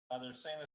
They're saying that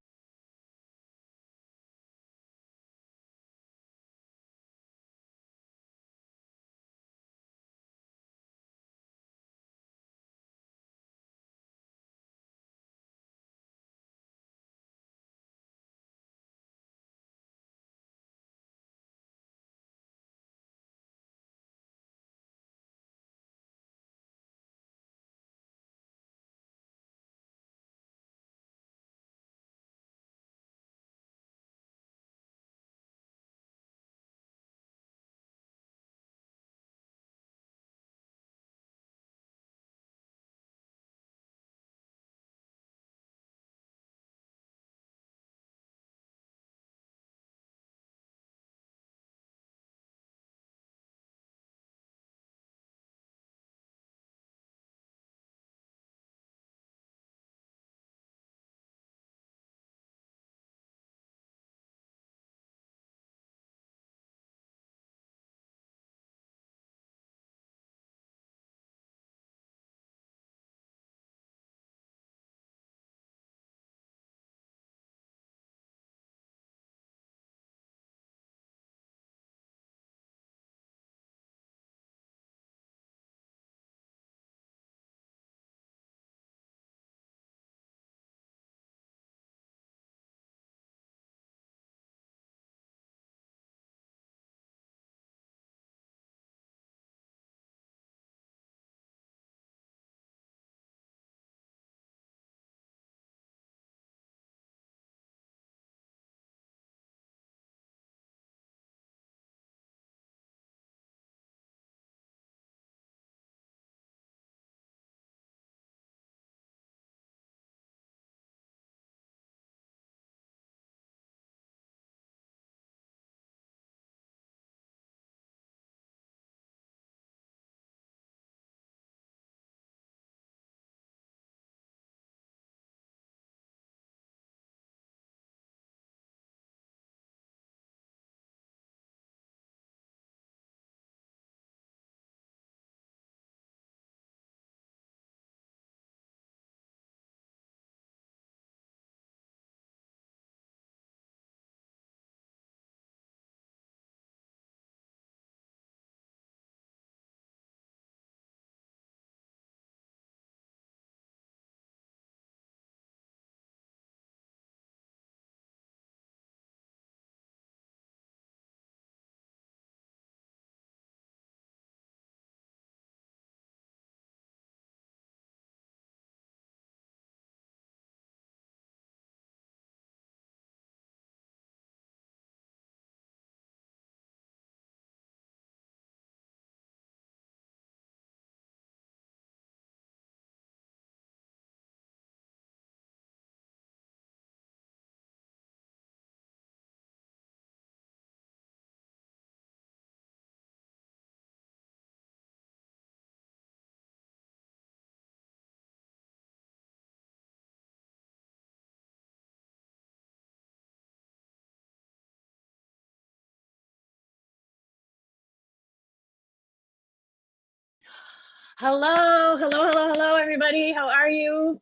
Hello, hello, hello, hello, everybody. How are you?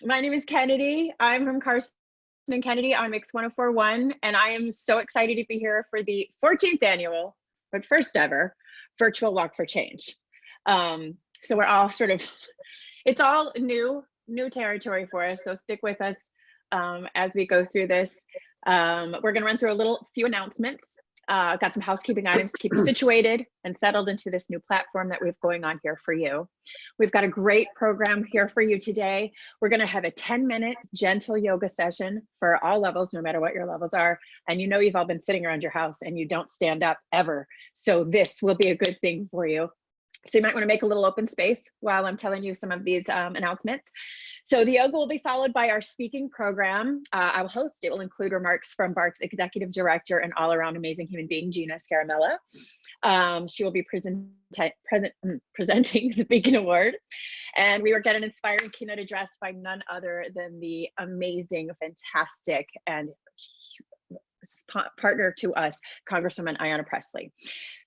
My name is Kennedy. I'm from Carson and Kennedy on Mix 1041, and I am so excited to be here for the 14th annual, but first ever, virtual Walk for Change. So we're all sort of, it's all new territory for us. So stick with us as we go through this. We're going to run through a few announcements. I've got some housekeeping items to keep you situated and settled into this new platform that we have going on here for you. We've got a great program here for you today. We're going to have a 10-minute gentle yoga session for all levels, no matter what your levels are. And you know you've all been sitting around your house and you don't stand up ever. So this will be a good thing for you. So you might want to make a little open space while I'm telling you some of these announcements. So the yoga will be followed by our speaking program. I will host. It will include remarks from BARCC's Executive Director and all-around amazing human being, Gina Scaramella. She will be presenting the Beacon Award. And we will get an inspiring keynote address by none other than the amazing, fantastic, and partner to us, Congresswoman Ayanna Pressley.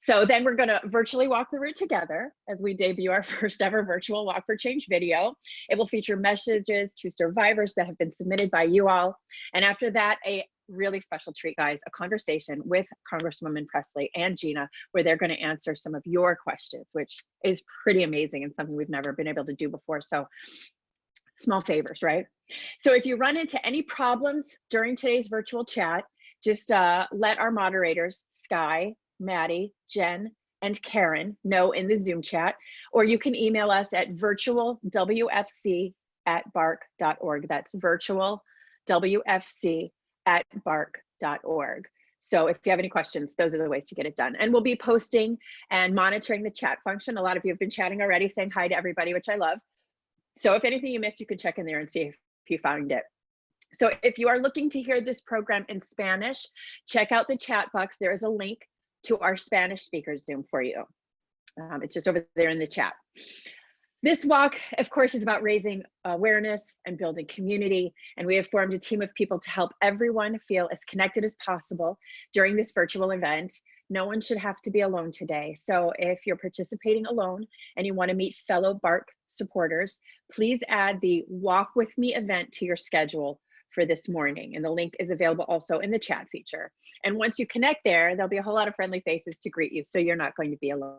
So then we're going to virtually walk the route together as we debut our first ever virtual Walk for Change video. It will feature messages to survivors that have been submitted by you all. And after that, a really special treat, guys, a conversation with Congresswoman Pressley and Gina, where they're going to answer some of your questions, which is pretty amazing and something we've never been able to do before. So small favors, right? So if you run into any problems during today's virtual chat, just let our moderators, Sky, Maddie, Jen, and Karen know in the Zoom chat, or you can email us at virtualwfc@barc.org. That's virtualwfc@barc.org. So if you have any questions, those are the ways to get it done. And we'll be posting and monitoring the chat function. A lot of you have been chatting already, saying hi to everybody, which I love. So if anything you missed, you can check in there and see if you found it. So if you are looking to hear this program in Spanish, check out the chat box. There is a link to our Spanish speakers Zoom for you. It's just over there in the chat. This walk, of course, is about raising awareness and building community. And we have formed a team of people to help everyone feel as connected as possible during this virtual event. No one should have to be alone today. So if you're participating alone and you want to meet fellow BARC supporters, please add the Walk With Me event to your schedule for this morning. And the link is available also in the chat feature. And once you connect there, there'll be a whole lot of friendly faces to greet you. So you're not going to be alone.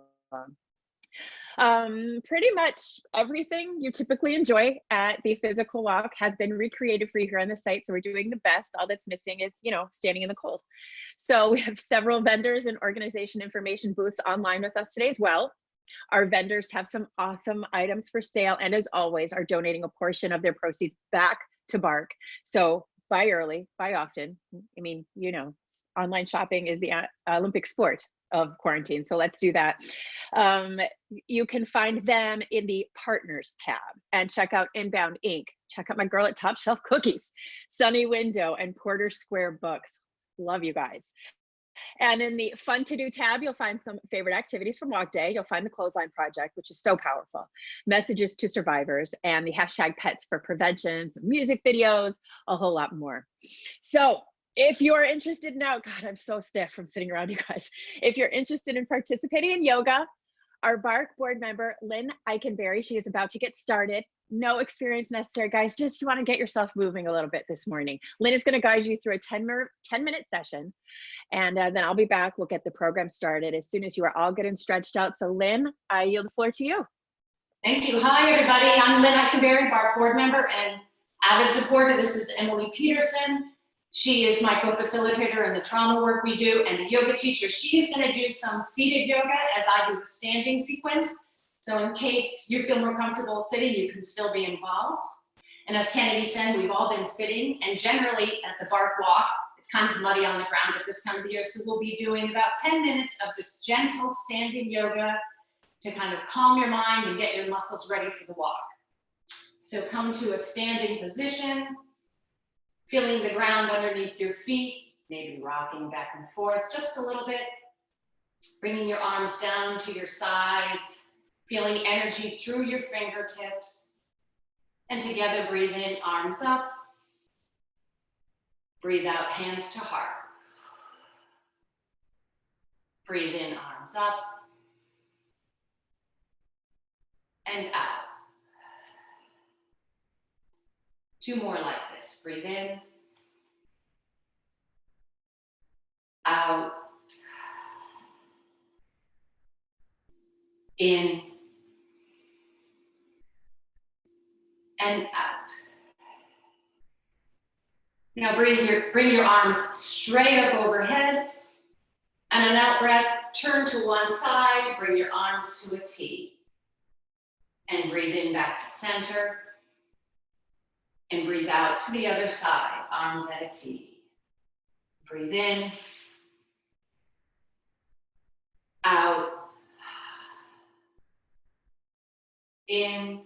Pretty much everything you typically enjoy at the physical walk has been recreated for you here on the site. So we're doing the best. All that's missing is, standing in the cold. So we have several vendors and organization information booths online with us today as well. Our vendors have some awesome items for sale, and as always, are donating a portion of their proceeds back to BARC. So buy early, buy often. I mean, online shopping is the Olympic sport of quarantine. So let's do that. You can find them in the partners tab, and check out Inbound Inc. Check out my girl at Top Shelf Cookies, Sunny Window, and Porter Square Books. Love you guys. And in the fun to do tab, you'll find some favorite activities from Walk Day. You'll find the Clothesline Project, which is so powerful, messages to survivors, and the hashtag pets for prevention, some music videos, a whole lot more. So if you're interested now, God, I'm so stiff from sitting around you guys. If you're interested in participating in yoga, our BARC board member, Lynn Eikenberry, she is about to get started. No experience necessary, guys. Just you want to get yourself moving a little bit this morning. Lynn is going to guide you through a 10-minute session. And then I'll be back. We'll get the program started as soon as you are all good and stretched out. So Lynn, I yield the floor to you. Thank you. Hi, everybody. I'm Lynn Eikenberry, BARC board member and avid supporter. This is Emily Peterson. She is my co-facilitator in the trauma work we do and a yoga teacher. She's going to do some seated yoga as I do the standing sequence. So in case you feel more comfortable sitting, you can still be involved. And as Kennedy said, we've all been sitting, and generally at the BARC walk, it's kind of muddy on the ground at this time of the year. So we'll be doing about 10 minutes of just gentle standing yoga to kind of calm your mind and get your muscles ready for the walk. So come to a standing position, feeling the ground underneath your feet, maybe rocking back and forth just a little bit, bringing your arms down to your sides, feeling energy through your fingertips, and together breathe in, arms up, breathe out, hands to heart. Breathe in, arms up, and out. 2 more like this. Breathe in, out, in, and out. Now bring your arms straight up overhead, and an out breath, turn to one side, bring your arms to a T. And breathe in back to center, and breathe out to the other side, arms at a T. Breathe in, out, in,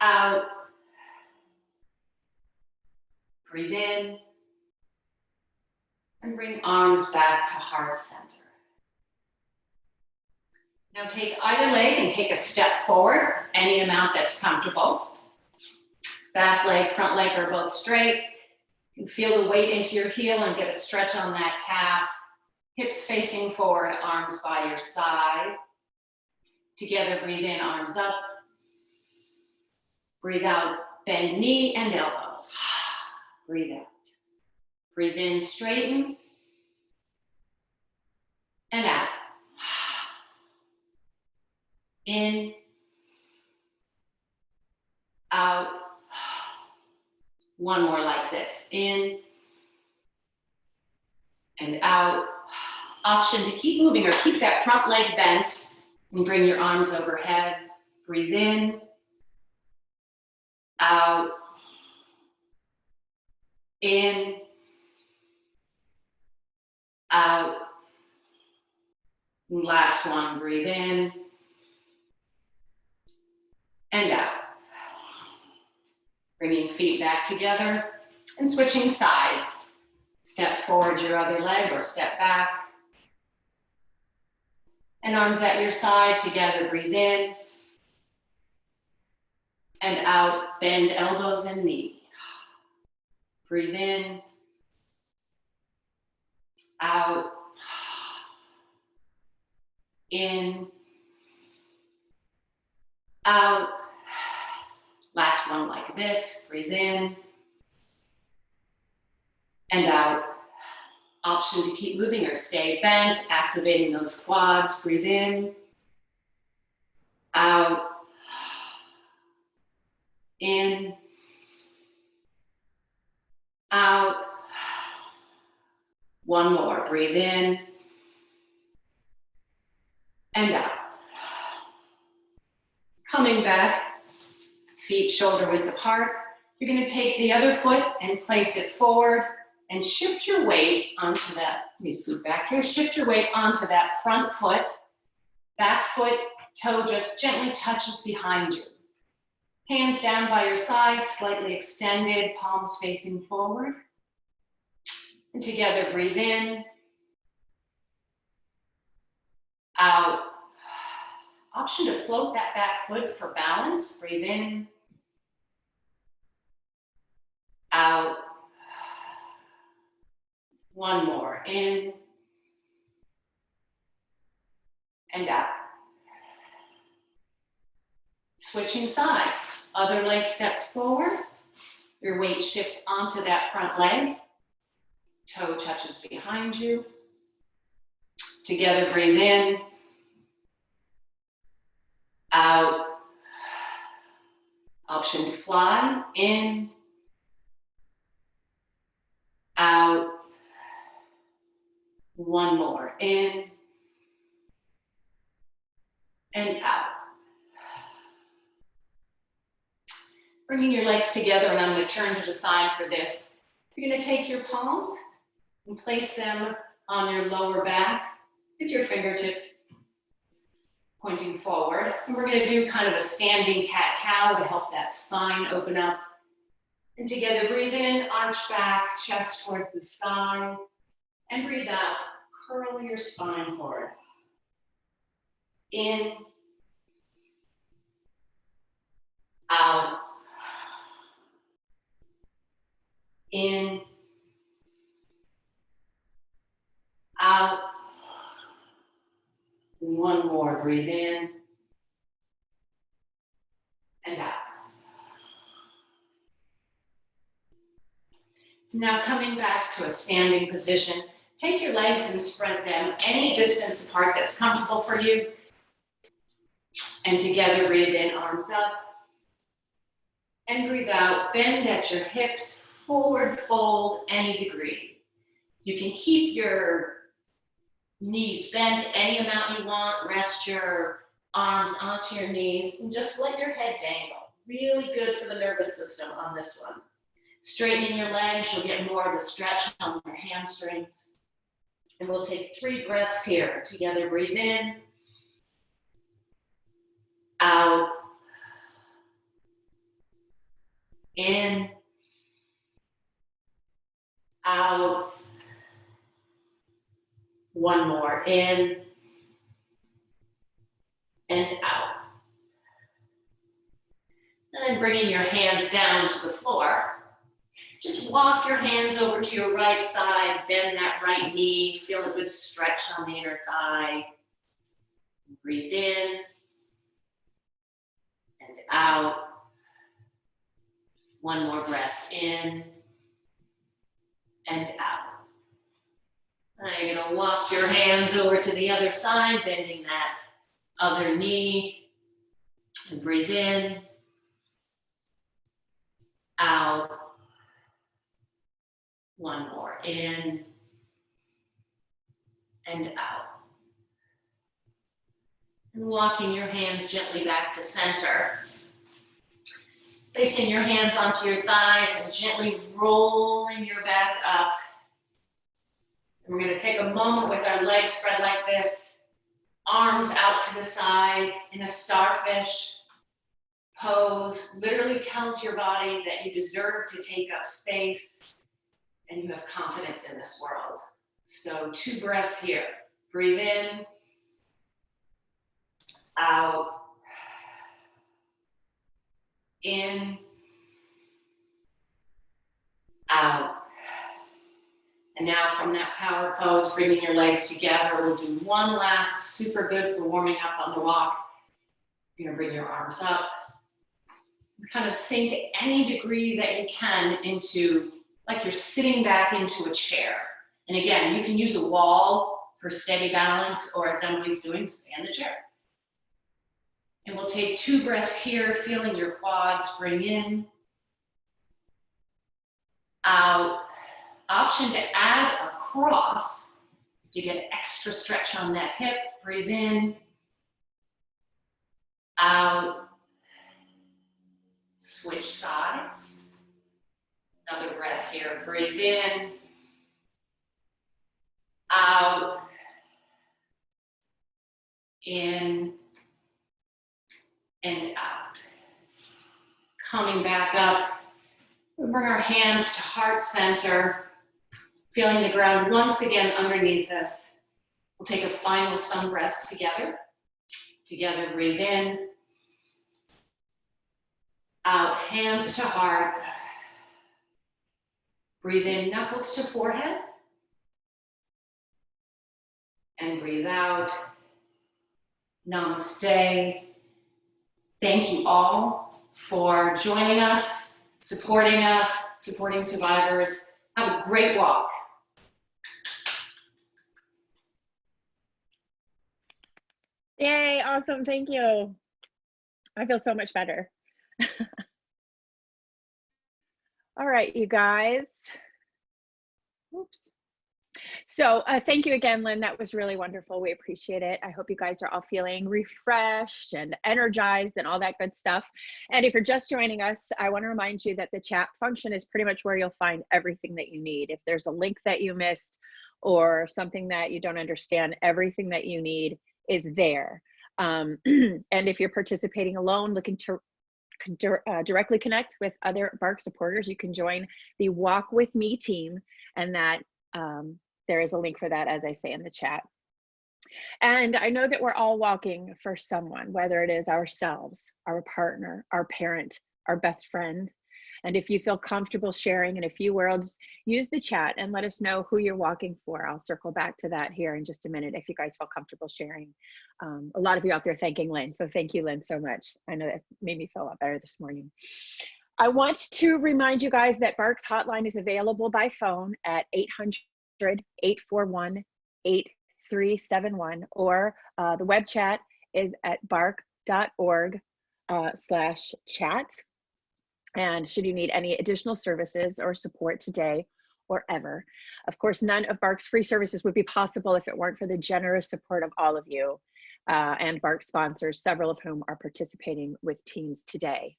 out, breathe in, and bring arms back to heart center. Now take either leg and take a step forward, any amount that's comfortable. Back leg, front leg are both straight. You feel the weight into your heel and get a stretch on that calf. Hips facing forward, arms by your side. Together, breathe in, arms up. Breathe out, bend knee and elbows. Breathe out. Breathe in, straighten. And out. In. Out. One more like this. In. And out. Option to keep moving or keep that front leg bent and bring your arms overhead. Breathe in. Out. In. Out. Last one, breathe in. And out. Bringing feet back together and switching sides. Step forward your other leg or step back. And arms at your side, together, breathe in. And out, bend elbows and knee. Breathe in. Out. In. Out. Last one like this, breathe in. And out. Option to keep moving or stay bent, activating those quads. Breathe in. Out. In. Out. One more. Breathe in. And out. Coming back, feet shoulder width apart. You're going to take the other foot and place it forward and shift your weight onto that. Let me scoot back here. Shift your weight onto that front foot. Back foot, toe just gently touches behind you. Hands down by your side, slightly extended, palms facing forward. And together, breathe in. Out. Option to float that back foot for balance. Breathe in. Out. One more. In. And out. Switching sides. Other leg steps forward. Your weight shifts onto that front leg. Toe touches behind you. Together, breathe in. Out. Option to fly. In. Out. One more. In. And out. Bringing your legs together, and I'm going to turn to the side for this. You're going to take your palms and place them on your lower back with your fingertips pointing forward. And we're going to do kind of a standing cat-cow to help that spine open up. And together, breathe in, arch back, chest towards the sky. And breathe out, curl your spine forward. In. Out. In. Out. One more, breathe in. And out. Now coming back to a standing position, take your legs and spread them any distance apart that's comfortable for you. And together, breathe in, arms up. And breathe out, bend at your hips, forward fold any degree. You can keep your knees bent any amount you want. Rest your arms onto your knees and just let your head dangle. Really good for the nervous system on this one. Straightening your legs, you'll get more of a stretch on your hamstrings. And we'll take 3 breaths here. Together, breathe in. Out. In. Out. One more. In. And out. And then bringing your hands down to the floor. Just walk your hands over to your right side, bend that right knee, feel a good stretch on the inner thigh. Breathe in and out. One more breath in and out. Now you're gonna walk your hands over to the other side, bending that other knee. And breathe in, out. One more in and out. And walking your hands gently back to center. Placing your hands onto your thighs and gently rolling your back up. And we're going to take a moment with our legs spread like this, arms out to the side in a starfish pose. Literally tells your body that you deserve to take up space and you have confidence in this world. So 2 breaths here. Breathe in, out, in, out. And now from that power pose, bringing your legs together, we'll do one last, super good for warming up on the walk. You're gonna bring your arms up. Kind of sink any degree that you can into, like you're sitting back into a chair. And again, you can use a wall for steady balance, or as Emily's doing, stay in the chair. And we'll take 2 breaths here, feeling your quads bring in, out. Option to add a cross to get extra stretch on that hip. Breathe in, out. Switch sides. Another breath here. Breathe in, out, in, and out. Coming back up, we bring our hands to heart center, feeling the ground once again underneath us. We'll take a final sun breath together. Together, breathe in, out, hands to heart. Breathe in, knuckles to forehead. And breathe out. Namaste. Thank you all for joining us, supporting survivors. Have a great walk. Yay, awesome, thank you. I feel so much better. All right, you guys. Oops. So thank you again, Lynn. That was really wonderful. We appreciate it. I hope you guys are all feeling refreshed and energized and all that good stuff. And if you're just joining us, I want to remind you that the chat function is pretty much where you'll find everything that you need. If there's a link that you missed or something that you don't understand, everything that you need is there. And if you're participating alone, looking to directly connect with other BARCC supporters, you can join the Walk With Me team, and that there is a link for that, as I say in the chat. And I know that we're all walking for someone, whether it is ourselves, our partner, our parent, our best friend. And if you feel comfortable sharing in a few words, use the chat and let us know who you're walking for. I'll circle back to that here in just a minute if you guys feel comfortable sharing. A lot of you out there thanking Lynn, so thank you, Lynn, so much. I know that made me feel a lot better this morning. I want to remind you guys that BARCC's hotline is available by phone at 800-841-8371, or the web chat is at barcc.org/chat. And should you need any additional services or support today or ever, of course, none of BARCC's free services would be possible if it weren't for the generous support of all of you and BARCC sponsors, several of whom are participating with teams today.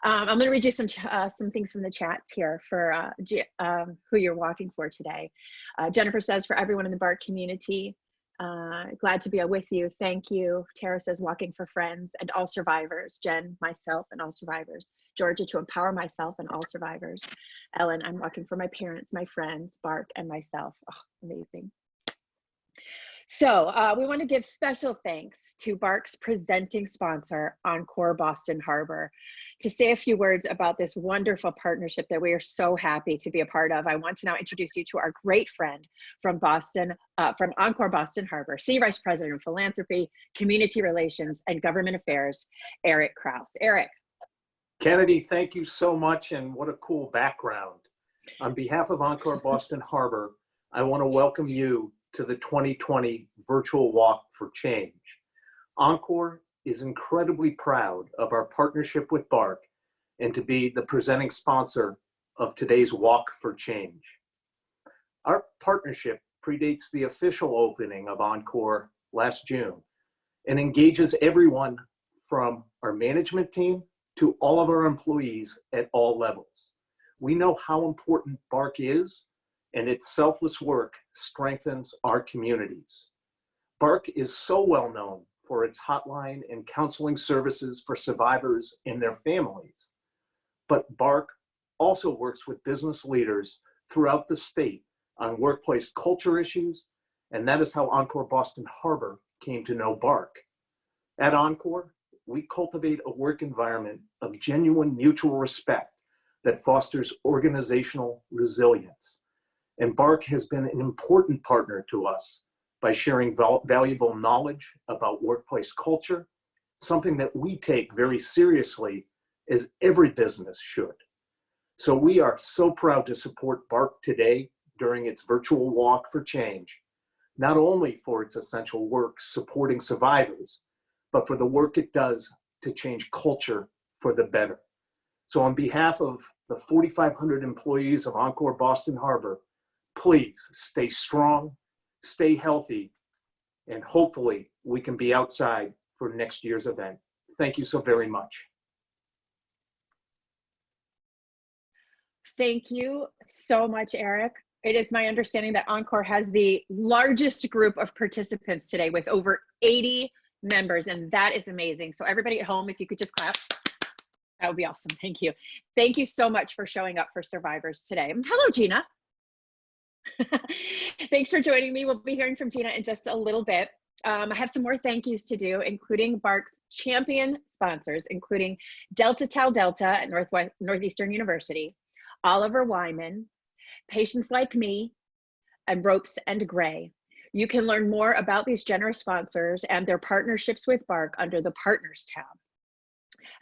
I'm going to read you some things from the chats here for who you're walking for today. Jennifer says, for everyone in the BARCC community, glad to be with you. Thank you. Tara says, walking for friends and all survivors. Jen, myself, and all survivors. Georgia, to empower myself and all survivors. Ellen, I'm walking for my parents, my friends, BARCC, and myself. Oh, amazing. So we want to give special thanks to BARCC's presenting sponsor, Encore Boston Harbor. To say a few words about this wonderful partnership that we are so happy to be a part of, I want to now introduce you to our great friend from Encore Boston Harbor, Senior Vice President of Philanthropy, Community Relations, and Government Affairs, Eric Kraus. Eric. Kennedy, thank you so much, and what a cool background. On behalf of Encore Boston Harbor, I want to welcome you to the 2020 Virtual Walk for Change. Encore is incredibly proud of our partnership with BARCC and to be the presenting sponsor of today's Walk for Change. Our partnership predates the official opening of Encore last June and engages everyone from our management team to all of our employees at all levels. We know how important BARCC is, and its selfless work strengthens our communities. BARCC is so well known for its hotline and counseling services for survivors and their families. But BARCC also works with business leaders throughout the state on workplace culture issues, and that is how Encore Boston Harbor came to know BARCC. At Encore, we cultivate a work environment of genuine mutual respect that fosters organizational resilience. And BARCC has been an important partner to us by sharing valuable knowledge about workplace culture, something that we take very seriously, as every business should. So we are so proud to support BARCC today during its virtual Walk for Change, not only for its essential work supporting survivors, but for the work it does to change culture for the better. So on behalf of the 4,500 employees of Encore Boston Harbor, please stay strong, stay healthy, and hopefully we can be outside for next year's event. Thank you so very much. Thank you so much, Eric. It is my understanding that Encore has the largest group of participants today with over 80 members, and that is amazing. So everybody at home, if you could just clap, that would be awesome. Thank you. Thank you so much for showing up for survivors today. Hello, Gina. Thanks for joining me. We'll be hearing from Gina in just a little bit. I have some more thank yous to do, including BARCC's champion sponsors, including Delta Tau Delta at Northeastern University, Oliver Wyman, Patients Like Me, and Ropes and Gray. You can learn more about these generous sponsors and their partnerships with BARCC under the Partners tab.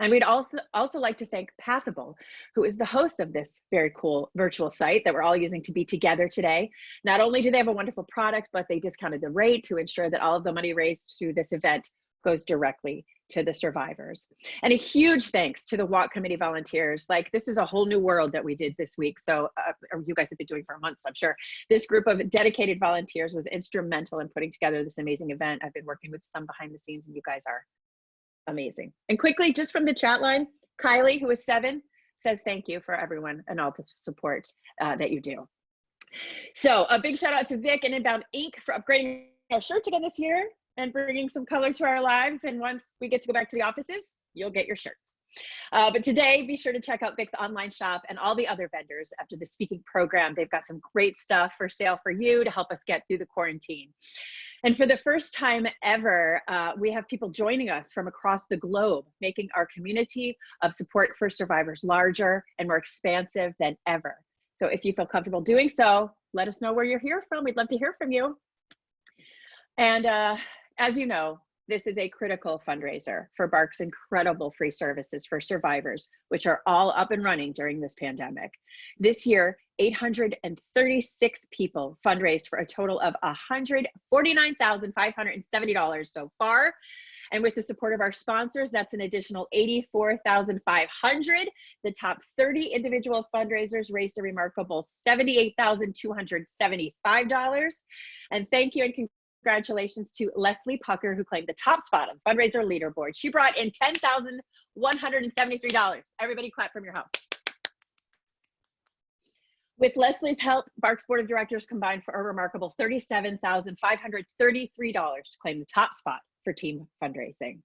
And we'd also like to thank Pathable, who is the host of this very cool virtual site that we're all using to be together today. Not only do they have a wonderful product, but they discounted the rate to ensure that all of the money raised through this event goes directly to the survivors. And a huge thanks to the Walk Committee volunteers. Like, this is a whole new world that we did this week. So or you guys have been doing for months, I'm sure. This group of dedicated volunteers was instrumental in putting together this amazing event. I've been working with some behind the scenes, and you guys are amazing. And quickly, just from the chat line, Kylie, who is 7, says thank you for everyone and all the support that you do. So a big shout out to Vic and Inbound Inc. for upgrading our shirts again this year and bringing some color to our lives. And once we get to go back to the offices, you'll get your shirts. But today, be sure to check out Vic's online shop and all the other vendors after the speaking program. They've got some great stuff for sale for you to help us get through the quarantine. And for the first time ever, we have people joining us from across the globe, making our community of support for survivors larger and more expansive than ever. So if you feel comfortable doing so, let us know where you're here from. We'd love to hear from you. And as you know, this is a critical fundraiser for BARCC's incredible free services for survivors, which are all up and running during this pandemic. This year, 836 people fundraised for a total of $149,570 so far. And with the support of our sponsors, that's an additional $84,500. The top 30 individual fundraisers raised a remarkable $78,275. And thank you and congratulations to Leslie Pucker, who claimed the top spot on fundraiser leaderboard. She brought in $10,173. Everybody clap from your house. With Leslie's help, BARCC's board of directors combined for a remarkable $37,533 to claim the top spot for team fundraising.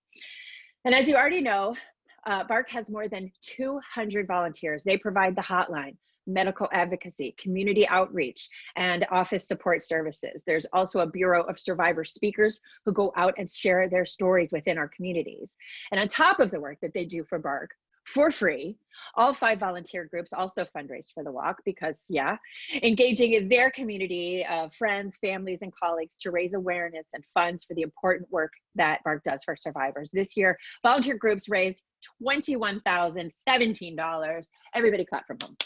And as you already know, BARCC has more than 200 volunteers. They provide the hotline, medical advocacy, community outreach, and office support services. There's also a Bureau of Survivor speakers who go out and share their stories within our communities. And on top of the work that they do for BARCC, for free, all 5 volunteer groups also fundraise for the walk because, yeah, engaging in their community of friends, families, and colleagues to raise awareness and funds for the important work that BARCC does for survivors. This year, volunteer groups raised $21,017. Everybody clap from home.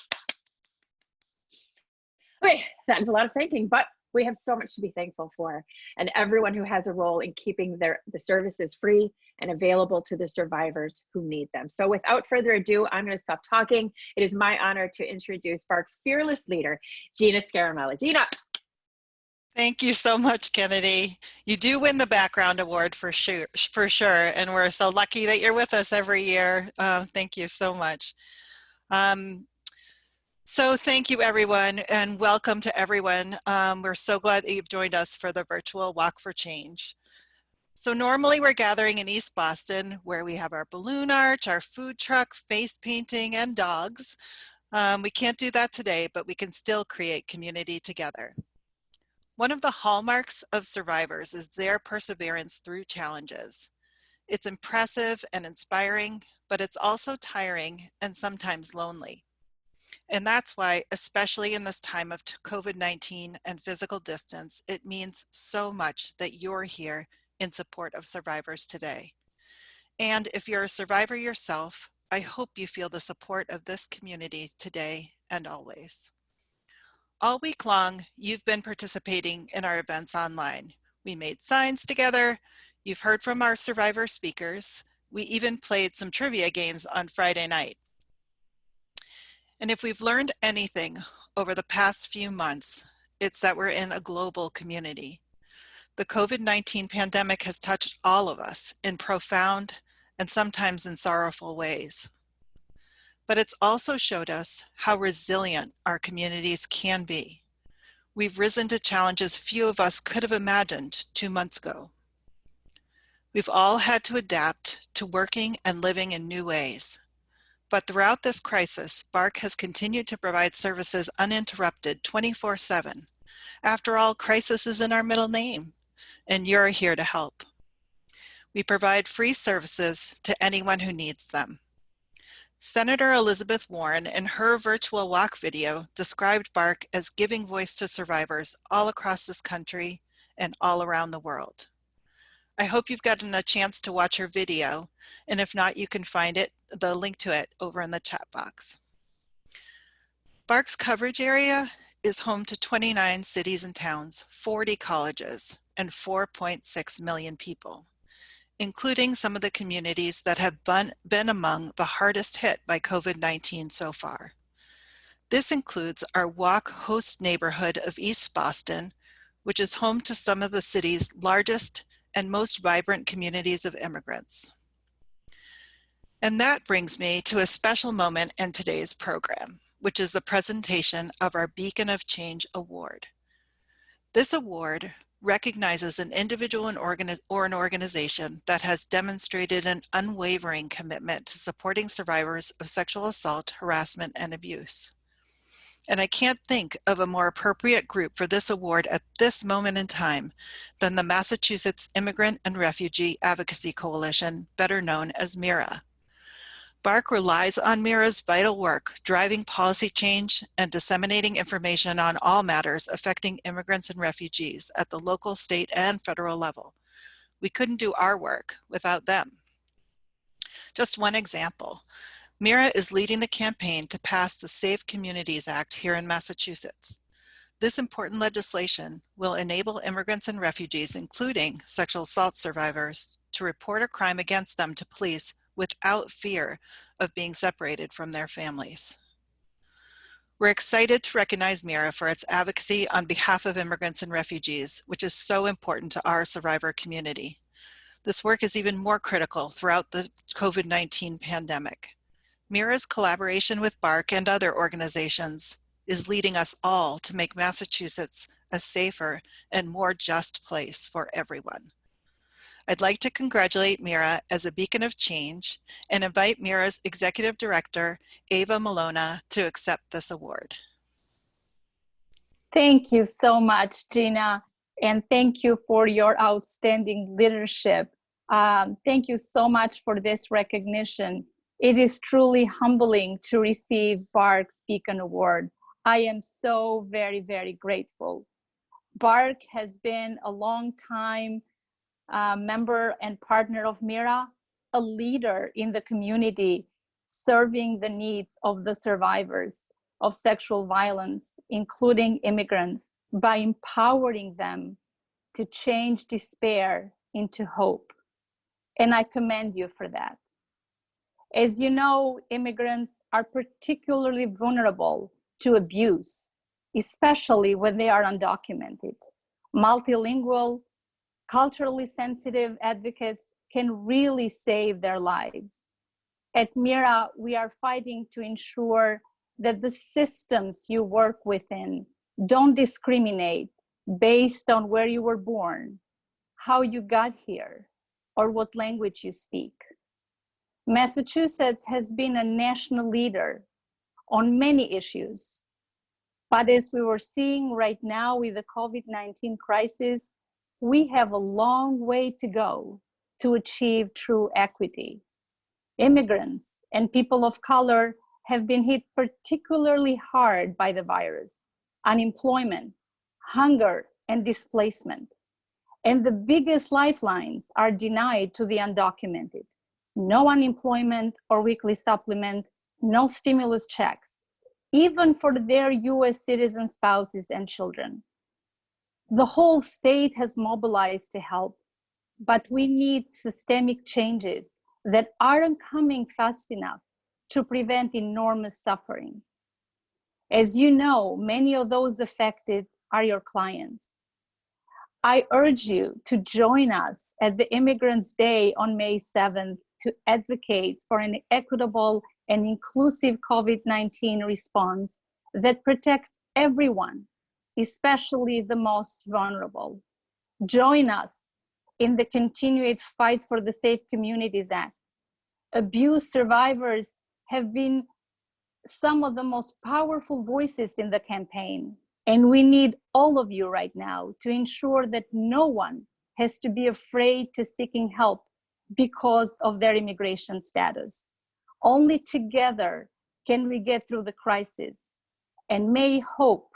Okay, that is a lot of thanking, but we have so much to be thankful for, and everyone who has a role in keeping the services free and available to the survivors who need them. So without further ado, I'm going to stop talking. It is my honor to introduce BARCC's fearless leader, Gina Scaramella. Gina. Thank you so much, Kennedy. You do win the background award for sure, and we're so lucky that you're with us every year. Thank you so much. So thank you, everyone, and welcome to everyone. We're so glad that you've joined us for the virtual Walk for Change. So normally we're gathering in East Boston, where we have our balloon arch, our food truck, face painting, and dogs. We can't do that today, but we can still create community together. One of the hallmarks of survivors is their perseverance through challenges. It's impressive and inspiring, but it's also tiring and sometimes lonely. And that's why, especially in this time of COVID-19 and physical distance, it means so much that you're here in support of survivors today. And if you're a survivor yourself, I hope you feel the support of this community today and always. All week long, you've been participating in our events online. We made signs together. You've heard from our survivor speakers. We even played some trivia games on Friday night. And if we've learned anything over the past few months, it's that we're in a global community. The COVID-19 pandemic has touched all of us in profound and sometimes in sorrowful ways. But it's also showed us how resilient our communities can be. We've risen to challenges few of us could have imagined 2 months ago. We've all had to adapt to working and living in new ways. But throughout this crisis, BARCC has continued to provide services uninterrupted 24/7. After all, crisis is in our middle name, and you're here to help. We provide free services to anyone who needs them. Senator Elizabeth Warren, in her virtual walk video, described BARCC as giving voice to survivors all across this country and all around the world. I hope you've gotten a chance to watch her video, and if not, you can find it, the link to it, over in the chat box. BARCC's coverage area is home to 29 cities and towns, 40 colleges, and 4.6 million people, including some of the communities that have been among the hardest hit by COVID-19 so far. This includes our walk host neighborhood of East Boston, which is home to some of the city's largest and most vibrant communities of immigrants. And that brings me to a special moment in today's program, which is the presentation of our Beacon of Change Award. This award recognizes an individual or an organization that has demonstrated an unwavering commitment to supporting survivors of sexual assault, harassment, and abuse. And I can't think of a more appropriate group for this award at this moment in time than the Massachusetts Immigrant and Refugee Advocacy Coalition, better known as MIRA. BARCC relies on MIRA's vital work, driving policy change and disseminating information on all matters affecting immigrants and refugees at the local, state, and federal level. We couldn't do our work without them. Just one example. MIRA is leading the campaign to pass the Safe Communities Act here in Massachusetts. This important legislation will enable immigrants and refugees, including sexual assault survivors, to report a crime against them to police without fear of being separated from their families. We're excited to recognize MIRA for its advocacy on behalf of immigrants and refugees, which is so important to our survivor community. This work is even more critical throughout the COVID-19 pandemic. MIRA's collaboration with BARCC and other organizations is leading us all to make Massachusetts a safer and more just place for everyone. I'd like to congratulate Mira as a beacon of change and invite Mira's Executive Director, Ava Malona, to accept this award. Thank you so much, Gina, and thank you for your outstanding leadership. Thank you so much for this recognition. It is truly humbling to receive BARCC's Beacon Award. I am so very, very grateful. BARCC has been a long time member and partner of Mira, a leader in the community, serving the needs of the survivors of sexual violence, including immigrants, by empowering them to change despair into hope. And I commend you for that. As you know, immigrants are particularly vulnerable to abuse, especially when they are undocumented. Multilingual, culturally sensitive advocates can really save their lives. At Mira, we are fighting to ensure that the systems you work within don't discriminate based on where you were born, how you got here, or what language you speak. Massachusetts has been a national leader on many issues, but as we were seeing right now with the COVID-19 crisis, we have a long way to go to achieve true equity. Immigrants and people of color have been hit particularly hard by the virus, unemployment, hunger, and displacement. And the biggest lifelines are denied to the undocumented. No unemployment or weekly supplement, no stimulus checks, even for their US citizen spouses and children. The whole state has mobilized to help, but we need systemic changes that aren't coming fast enough to prevent enormous suffering. As you know, many of those affected are your clients. I urge you to join us at the Immigrants' Day on May 7th to advocate for an equitable and inclusive COVID-19 response that protects everyone, especially the most vulnerable. Join us in the continued fight for the Safe Communities Act. Abuse survivors have been some of the most powerful voices in the campaign, and we need all of you right now to ensure that no one has to be afraid to seeking help because of their immigration status. Only together can we get through the crisis, and may hope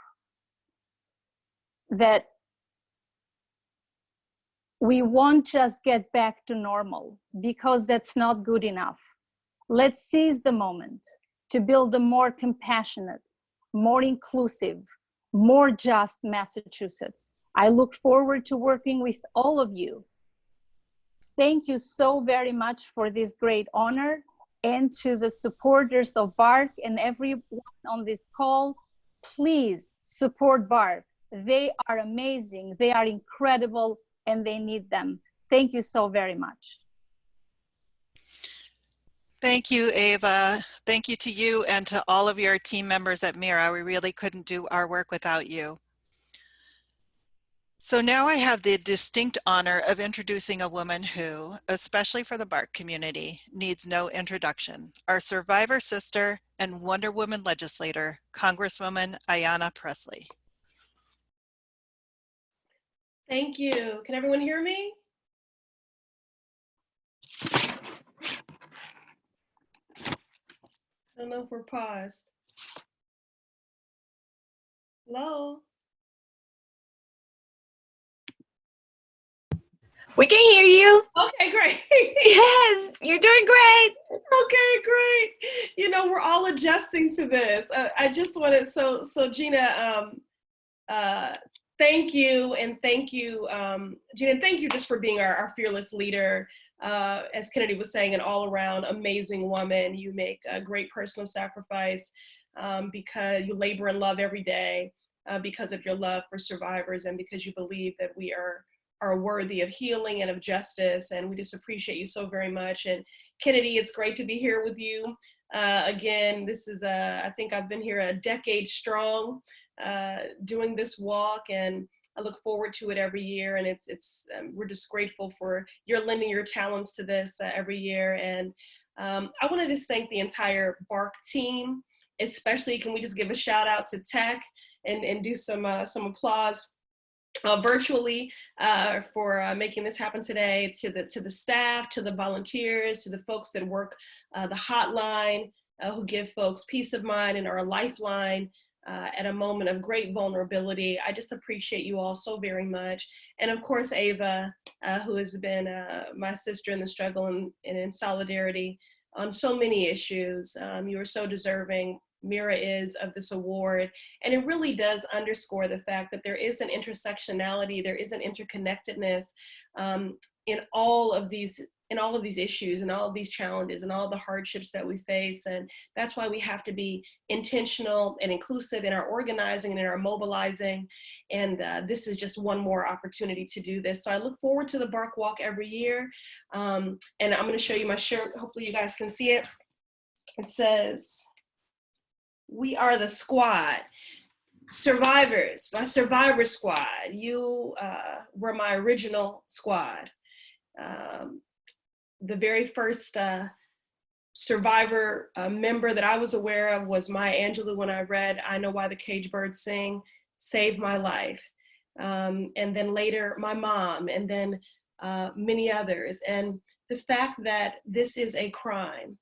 that we won't just get back to normal, because that's not good enough. Let's seize the moment to build a more compassionate, more inclusive, more just Massachusetts. I look forward to working with all of you. Thank you so very much for this great honor, and to the supporters of BARCC and everyone on this call, please support BARCC. They are amazing, they are incredible, and they need them. Thank you so very much. Thank you, Ava. Thank you to you and to all of your team members at Mira. We really couldn't do our work without you. So now I have the distinct honor of introducing a woman who, especially for the BARCC community, needs no introduction. Our survivor sister and Wonder Woman legislator, Congresswoman Ayanna Pressley. Thank you. Can everyone hear me? I don't know if we're paused. Hello? We can hear you. Okay, great. Yes, you're doing great. Okay, great. You know, we're all adjusting to this. I just wanted, so Gina, thank you, and thank you, Gina, thank you just for being our fearless leader. As Kennedy was saying, an all-around amazing woman. You make a great personal sacrifice because you labor in love every day because of your love for survivors, and because you believe that we are worthy of healing and of justice, and we just appreciate you so very much. And Kennedy, it's great to be here with you. Again, this is, I think I've been here a decade strong doing this walk, and I look forward to it every year, and we're just grateful for your lending your talents to this every year. And I want to just thank the entire BARCC team, especially, can we just give a shout out to Tech and do some applause virtually for making this happen today, to the staff, to the volunteers, to the folks that work the hotline, who give folks peace of mind and are a lifeline at a moment of great vulnerability. I just appreciate you all so very much. And of course, Ava, who has been my sister in the struggle and in solidarity on so many issues. You are so deserving. Mira is, of this award. And it really does underscore the fact that there is an intersectionality, there is an interconnectedness in all of these issues and all of these challenges and all the hardships that we face. And that's why we have to be intentional and inclusive in our organizing and in our mobilizing. And this is just one more opportunity to do this. So I look forward to the BARCC Walk every year. And I'm going to show you my shirt. Hopefully you guys can see it. It says, "We are the squad." Survivors, my survivor squad. You were my original squad. The very first survivor member that I was aware of was Maya Angelou when I read "I Know Why the Caged Birds Sing," saved my life. And then later my mom, and then many others. And the fact that this is a crime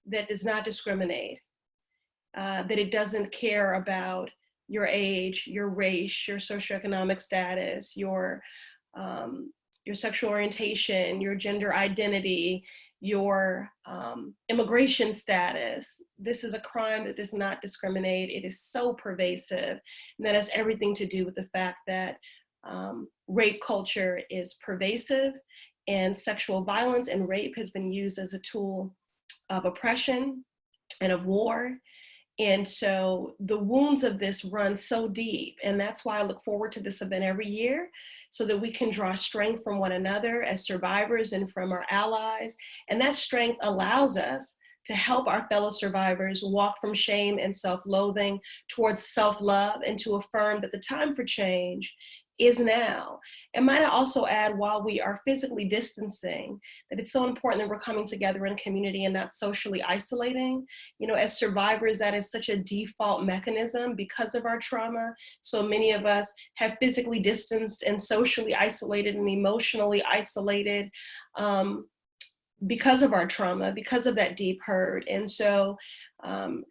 that does not discriminate, that it doesn't care about your age, your race, your socioeconomic status, your sexual orientation, your gender identity, your immigration status. This is a crime that does not discriminate. It is so pervasive, and that has everything to do with the fact that rape culture is pervasive, and sexual violence and rape has been used as a tool of oppression and of war. And so the wounds of this run so deep, and that's why I look forward to this event every year, so that we can draw strength from one another as survivors and from our allies. And that strength allows us to help our fellow survivors walk from shame and self-loathing towards self-love, and to affirm that the time for change is now. And might I also add, while we are physically distancing, that it's so important that we're coming together in community and not socially isolating. You know, as survivors, that is such a default mechanism because of our trauma. So many of us have physically distanced and socially isolated and emotionally isolated because of our trauma, because of that deep hurt. And so,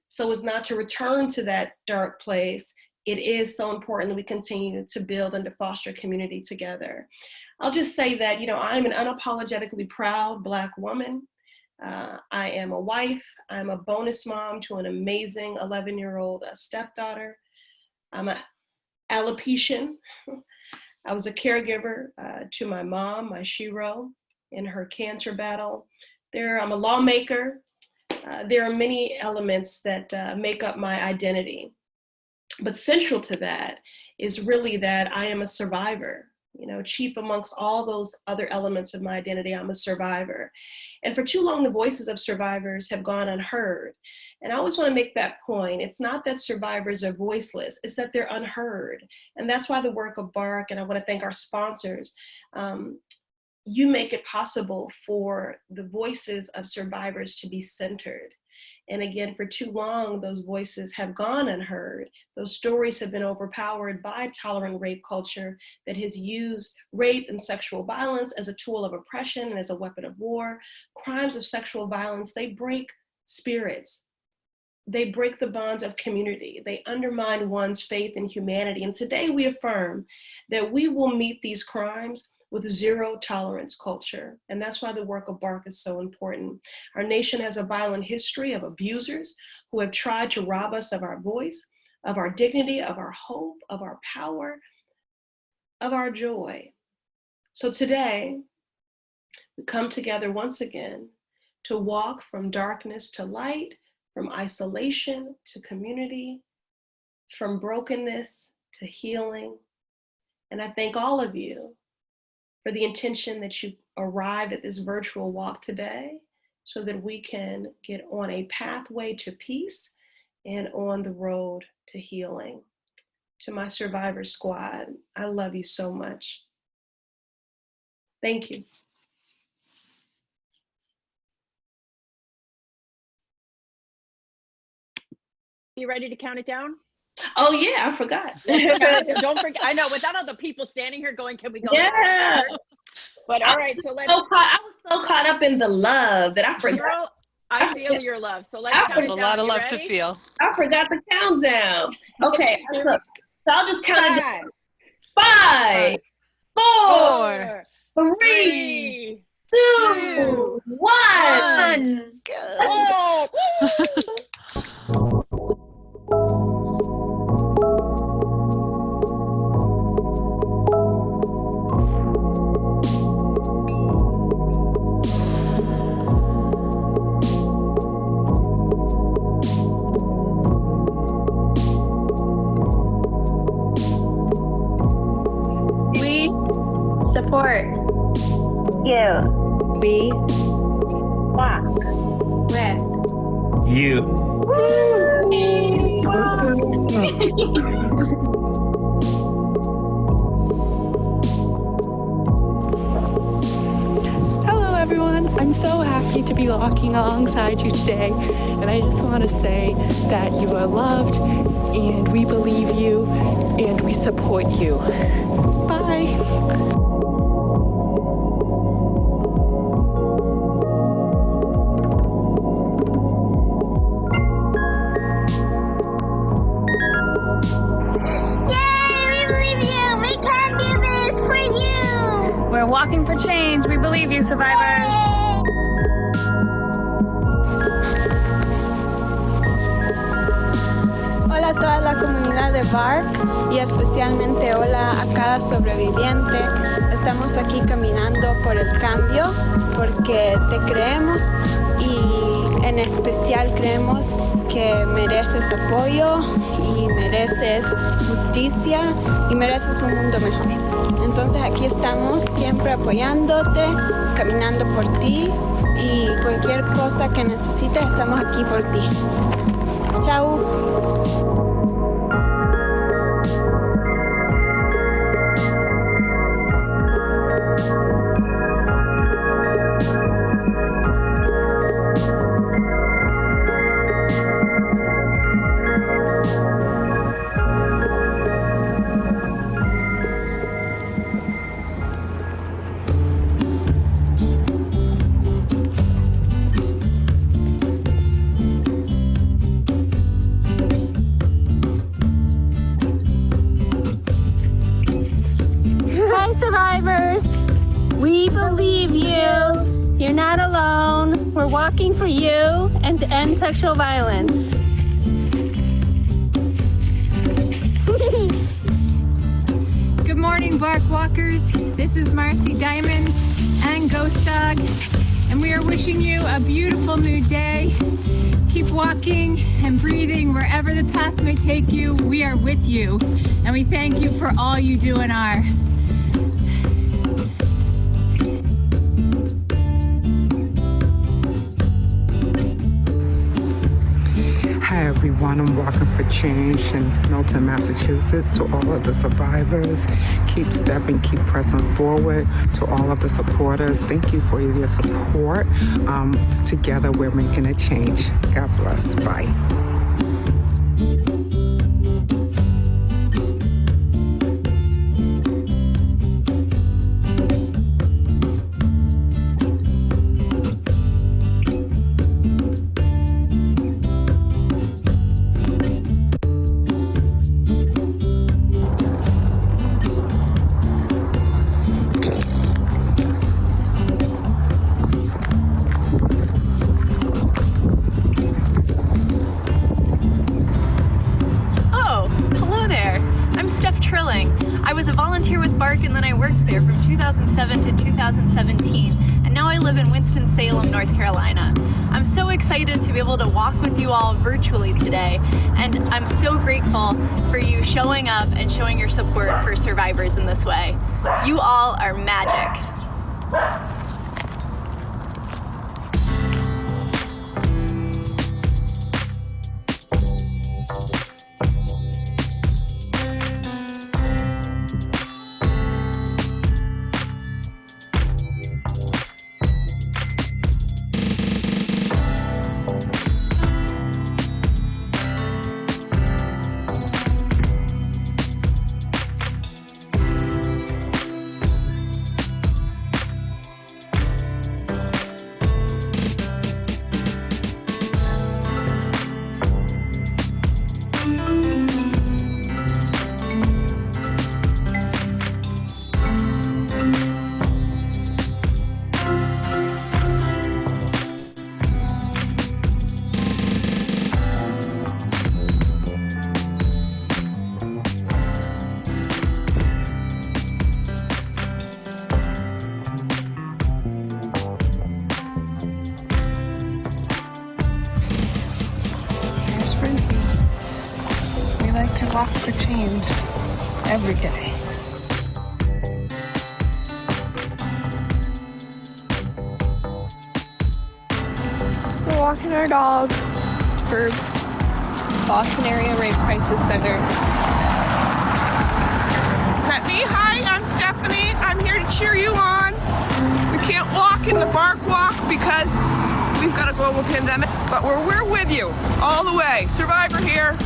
so as not to return to that dark place, it is so important that we continue to build and to foster community together. I'll just say that, you know, I'm an unapologetically proud Black woman. I am a wife. I'm a bonus mom to an amazing 11-year-old stepdaughter. I'm an alopecian. I was a caregiver to my mom, my Shiro, in her cancer battle. I'm a lawmaker. There are many elements that make up my identity. But central to that is really that I am a survivor. You know, chief amongst all those other elements of my identity, I'm a survivor. And for too long, the voices of survivors have gone unheard. And I always want to make that point. It's not that survivors are voiceless, it's that they're unheard. And that's why the work of BARCC, and I want to thank our sponsors, you make it possible for the voices of survivors to be centered. And again, for too long, those voices have gone unheard. Those stories have been overpowered by tolerant rape culture that has used rape and sexual violence as a tool of oppression and as a weapon of war. Crimes of sexual violence, they break spirits. They break the bonds of community. They undermine one's faith in humanity. And today we affirm that we will meet these crimes with zero tolerance culture. And that's why the work of BARCC is so important. Our nation has a violent history of abusers who have tried to rob us of our voice, of our dignity, of our hope, of our power, of our joy. So today, we come together once again to walk from darkness to light, from isolation to community, from brokenness to healing. And I thank all of you for the intention that you arrived at this virtual walk today, so that we can get on a pathway to peace and on the road to healing. to my Survivor Squad, I love you so much. Thank you. You ready to count it down? Oh yeah, I forgot. Don't forget. I know, without all the people standing here going, can we go? Yeah. But all right, so let's. I was so caught up in the love that I forgot. Girl, I feel your love. So let's count There's it a down. lot of You love to ready? feel. I forgot the countdown. Okay, so I'll just count it down. 5, 4, 3, 2, 1. Go. We support You. We Walk. with You. Hello everyone, I'm so happy to be walking alongside you today, and I just want to say that you are loved and we believe you and we support you. Bye. We're walking for change. We believe you, survivors. Hola a toda la comunidad de BARCC y especialmente hola a cada sobreviviente. Estamos aquí caminando por el cambio porque te creemos y en especial creemos que mereces apoyo y mereces justicia y mereces un mundo mejor. Entonces aquí estamos siempre apoyándote, caminando por ti y cualquier cosa que necesites estamos aquí por ti. Chao. Hi, survivors. We believe you. You're not alone. We're walking for you and to end sexual violence. Good morning, BARCC walkers. This is Marcy Diamond and Ghost Dog, and we are wishing you a beautiful new day. Keep walking and breathing wherever the path may take you. We are with you, and we thank you for all you do and are. Hi everyone, I'm walking for change in Milton, Massachusetts. To all of the survivors, keep stepping, keep pressing forward. To all of the supporters, thank you for your support. Together we're making a change. God bless. Bye. I was a volunteer with BARCC and then I worked there from 2007 to 2017, and now I live in Winston-Salem, North Carolina. I'm so excited to be able to walk with you all virtually today, and I'm so grateful for you showing up and showing your support for survivors in this way. You all are magic. like to walk for change every day. We're walking our dog for Boston Area Rape Crisis Center. Is that me? Hi, I'm Stephanie. I'm here to cheer you on. We can't walk in the BARCC walk because we've got a global pandemic, but we're with you all the way. Survivor here.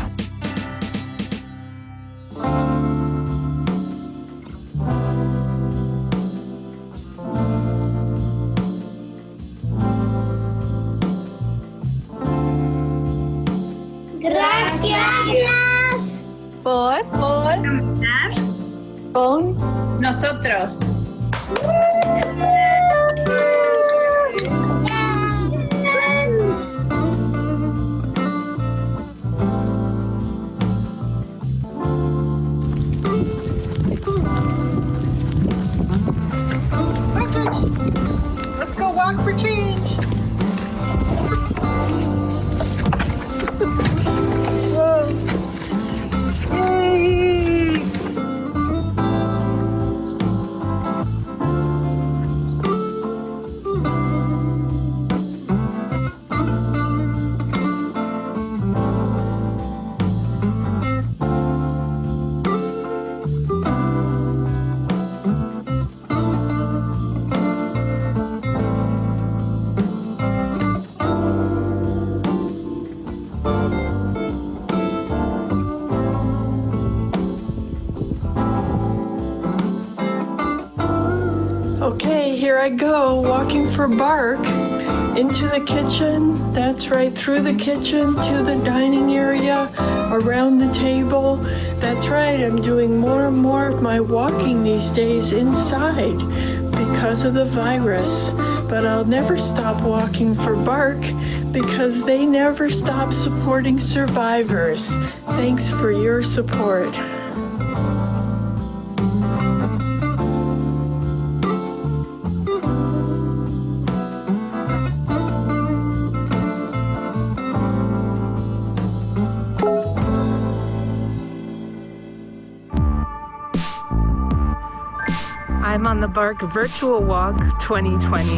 Gracias por caminar con nosotros. Let's go walk for change. Yay! Okay, here I go, walking for BARCC into the kitchen. That's right, through the kitchen to the dining area, around the table. That's right, I'm doing more and more of my walking these days inside because of the virus. But I'll never stop walking for BARCC because they never stop supporting survivors. Thanks for your support. I'm on the BARCC Virtual Walk 2020,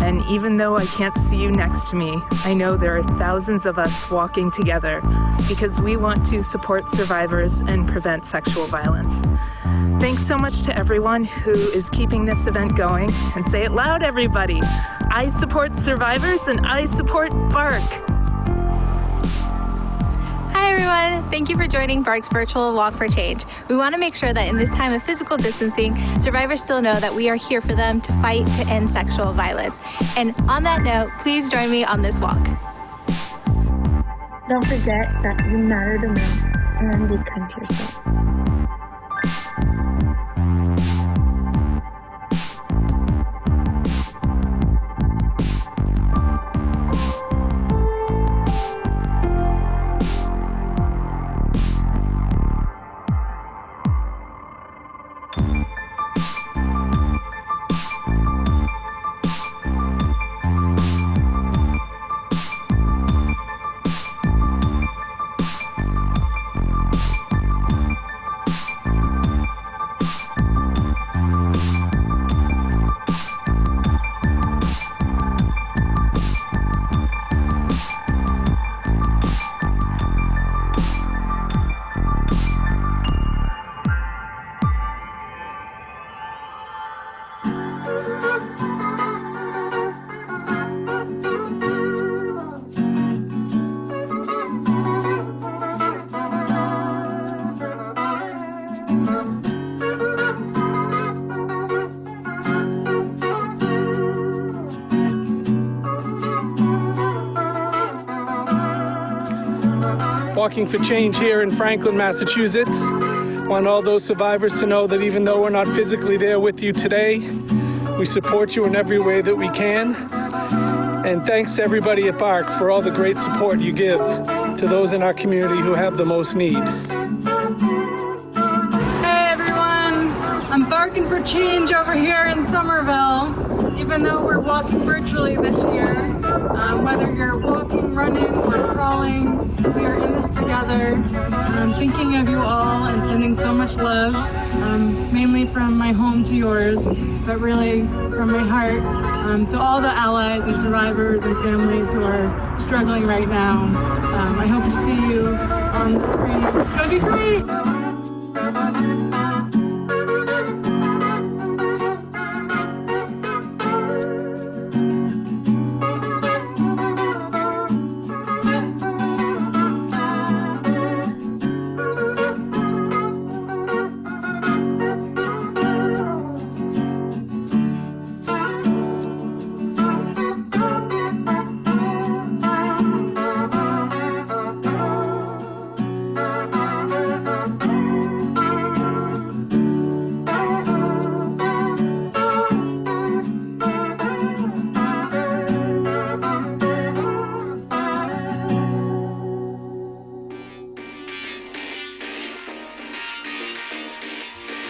and even though I can't see you next to me, I know there are thousands of us walking together because we want to support survivors and prevent sexual violence. Thanks so much to everyone who is keeping this event going, and say it loud, everybody. I support survivors and I support BARCC. Hi everyone, thank you for joining BARCC's virtual Walk for Change. We want to make sure that in this time of physical distancing, survivors still know that we are here for them to fight to end sexual violence. And on that note, please join me on this walk. Don't forget that you matter the most and be kind to yourself. Walking for Change here in Franklin, Massachusetts. Want all those survivors to know that even though we're not physically there with you today, we support you in every way that we can. And thanks to everybody at BARCC for all the great support you give to those in our community who have the most need. Hey everyone, I'm barking for change over here in Somerville, even though we're walking virtually this year. Whether you're walking, running, or crawling, we are in this together. Thinking of you all and sending so much love, mainly from my home to yours, but really from my heart to all the allies and survivors and families who are struggling right now. I hope to see you on the screen. It's gonna be great!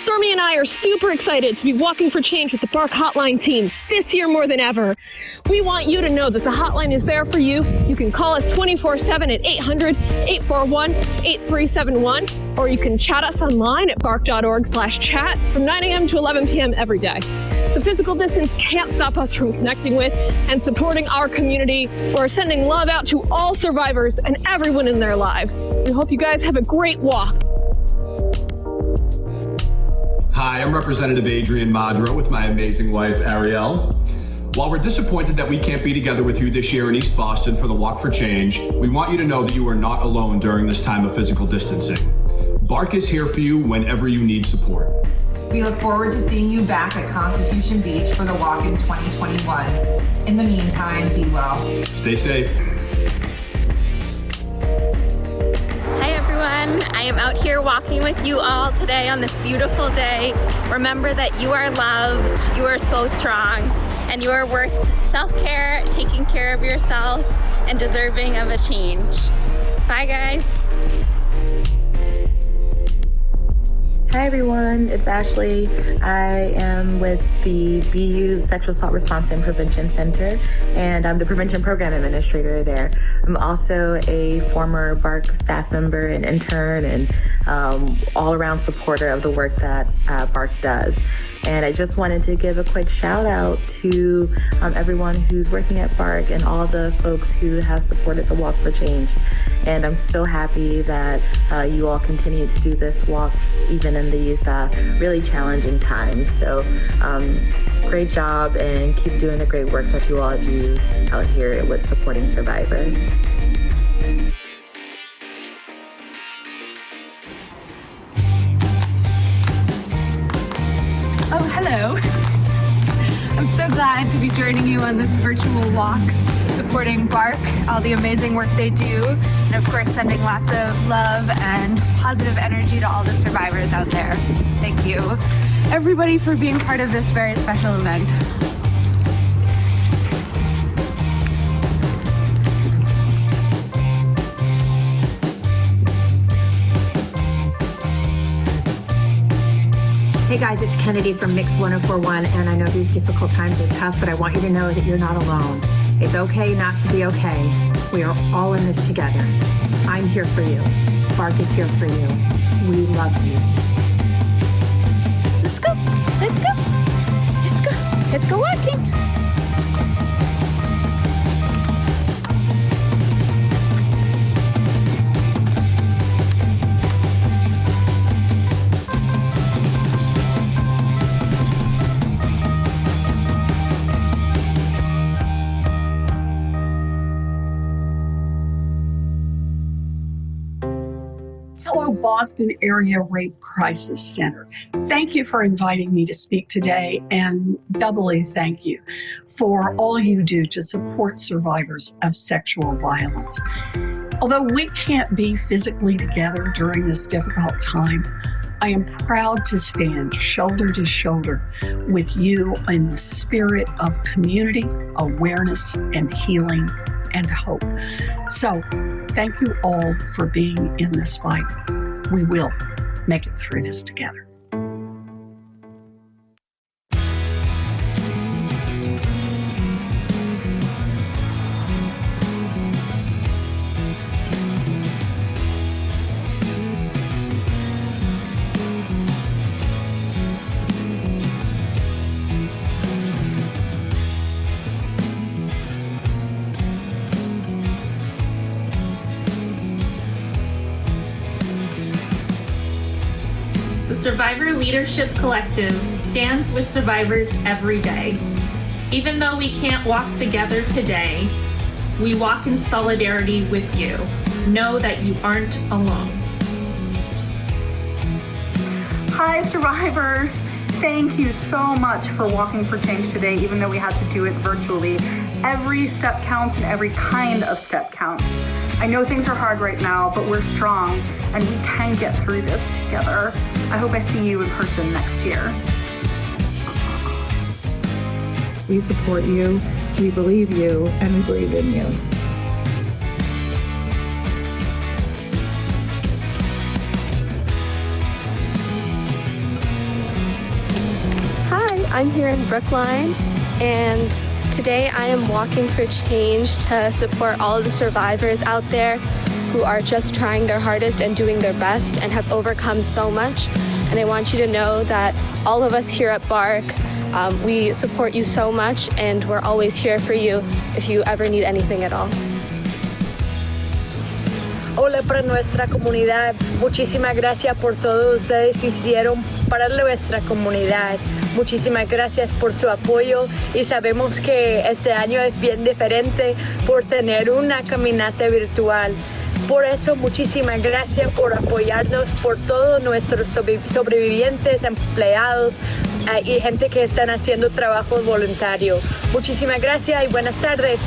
Stormy and I are super excited to be walking for change with the BARCC hotline team this year more than ever. We want you to know that the hotline is there for you. You can call us 24/7 at 800-841-8371, or you can chat us online at barc.org/chat from 9 a.m. to 11 p.m. every day. The physical distance can't stop us from connecting with and supporting our community. We're sending love out to all survivors and everyone in their lives. We hope you guys have a great walk. Hi, I'm Representative Adrian Madro with my amazing wife, Ariel. While we're disappointed that we can't be together with you this year in East Boston for the Walk for Change, we want you to know that you are not alone during this time of physical distancing. BARCC is here for you whenever you need support. We look forward to seeing you back at Constitution Beach for the walk in 2021. In the meantime, be well. Stay safe. Hi everyone, I am out here walking with you all today on this beautiful day. Remember that you are loved, you are so strong, and you are worth self-care, taking care of yourself, and deserving of a change. Bye guys. Hi everyone, it's Ashley. I am with the BU Sexual Assault Response and Prevention Center, and I'm the Prevention Program Administrator there. I'm also a former BARCC staff member and intern and all-around supporter of the work that BARCC does. And I just wanted to give a quick shout out to everyone who's working at BARCC and all the folks who have supported the Walk for Change. And I'm so happy that you all continue to do this walk even in these really challenging times. So great job, and keep doing the great work that you all do out here with supporting survivors. Oh, hello. I'm so glad to be joining you on this virtual walk, supporting BARCC, all the amazing work they do, and of course sending lots of love and positive energy to all the survivors out there. Thank you, everybody, for being part of this very special event. Hey guys, it's Kennedy from Mix 1041, and I know these difficult times are tough, but I want you to know that you're not alone. It's okay not to be okay. We are all in this together. I'm here for you. BARCC is here for you. We love you. Let's go, let's go, let's go, let's go walking. Hello, Boston Area Rape Crisis Center. Thank you for inviting me to speak today, and doubly thank you for all you do to support survivors of sexual violence. Although we can't be physically together during this difficult time, I am proud to stand shoulder to shoulder with you in the spirit of community, awareness, and healing and hope. So, thank you all for being in this fight. We will make it through this together. Survivor Leadership Collective stands with survivors every day. Even though we can't walk together today, we walk in solidarity with you. Know that you aren't alone. Hi, survivors. Thank you so much for walking for change today, even though we had to do it virtually. Every step counts and every kind of step counts. I know things are hard right now, but we're strong and we can get through this together. I hope I see you in person next year. We support you, we believe you, and we believe in you. Hi, I'm here in Brookline, and today I am walking for change to support all of the survivors out there who are just trying their hardest and doing their best and have overcome so much. And I want you to know that all of us here at BARCC, we support you so much, and we're always here for you if you ever need anything at all. Hola para nuestra comunidad. Muchísimas gracias por todo ustedes hicieron para nuestra comunidad. Muchísimas gracias por su apoyo y sabemos que este año es bien diferente por tener una caminata virtual. Por eso, muchísimas gracias por apoyarnos, por todos nuestros sobrevivientes, empleados y gente que están haciendo trabajo voluntario. Muchísimas gracias y buenas tardes.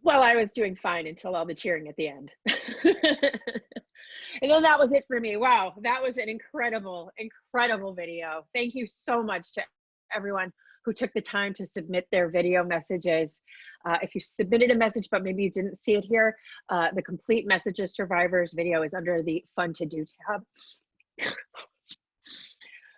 Well, I was doing fine until all the cheering at the end. And then that was it for me. Wow, that was an incredible, incredible video. Thank you so much to everyone who took the time to submit their video messages. If you submitted a message, but maybe you didn't see it here, the complete Messages Survivors video is under the Fun to Do tab.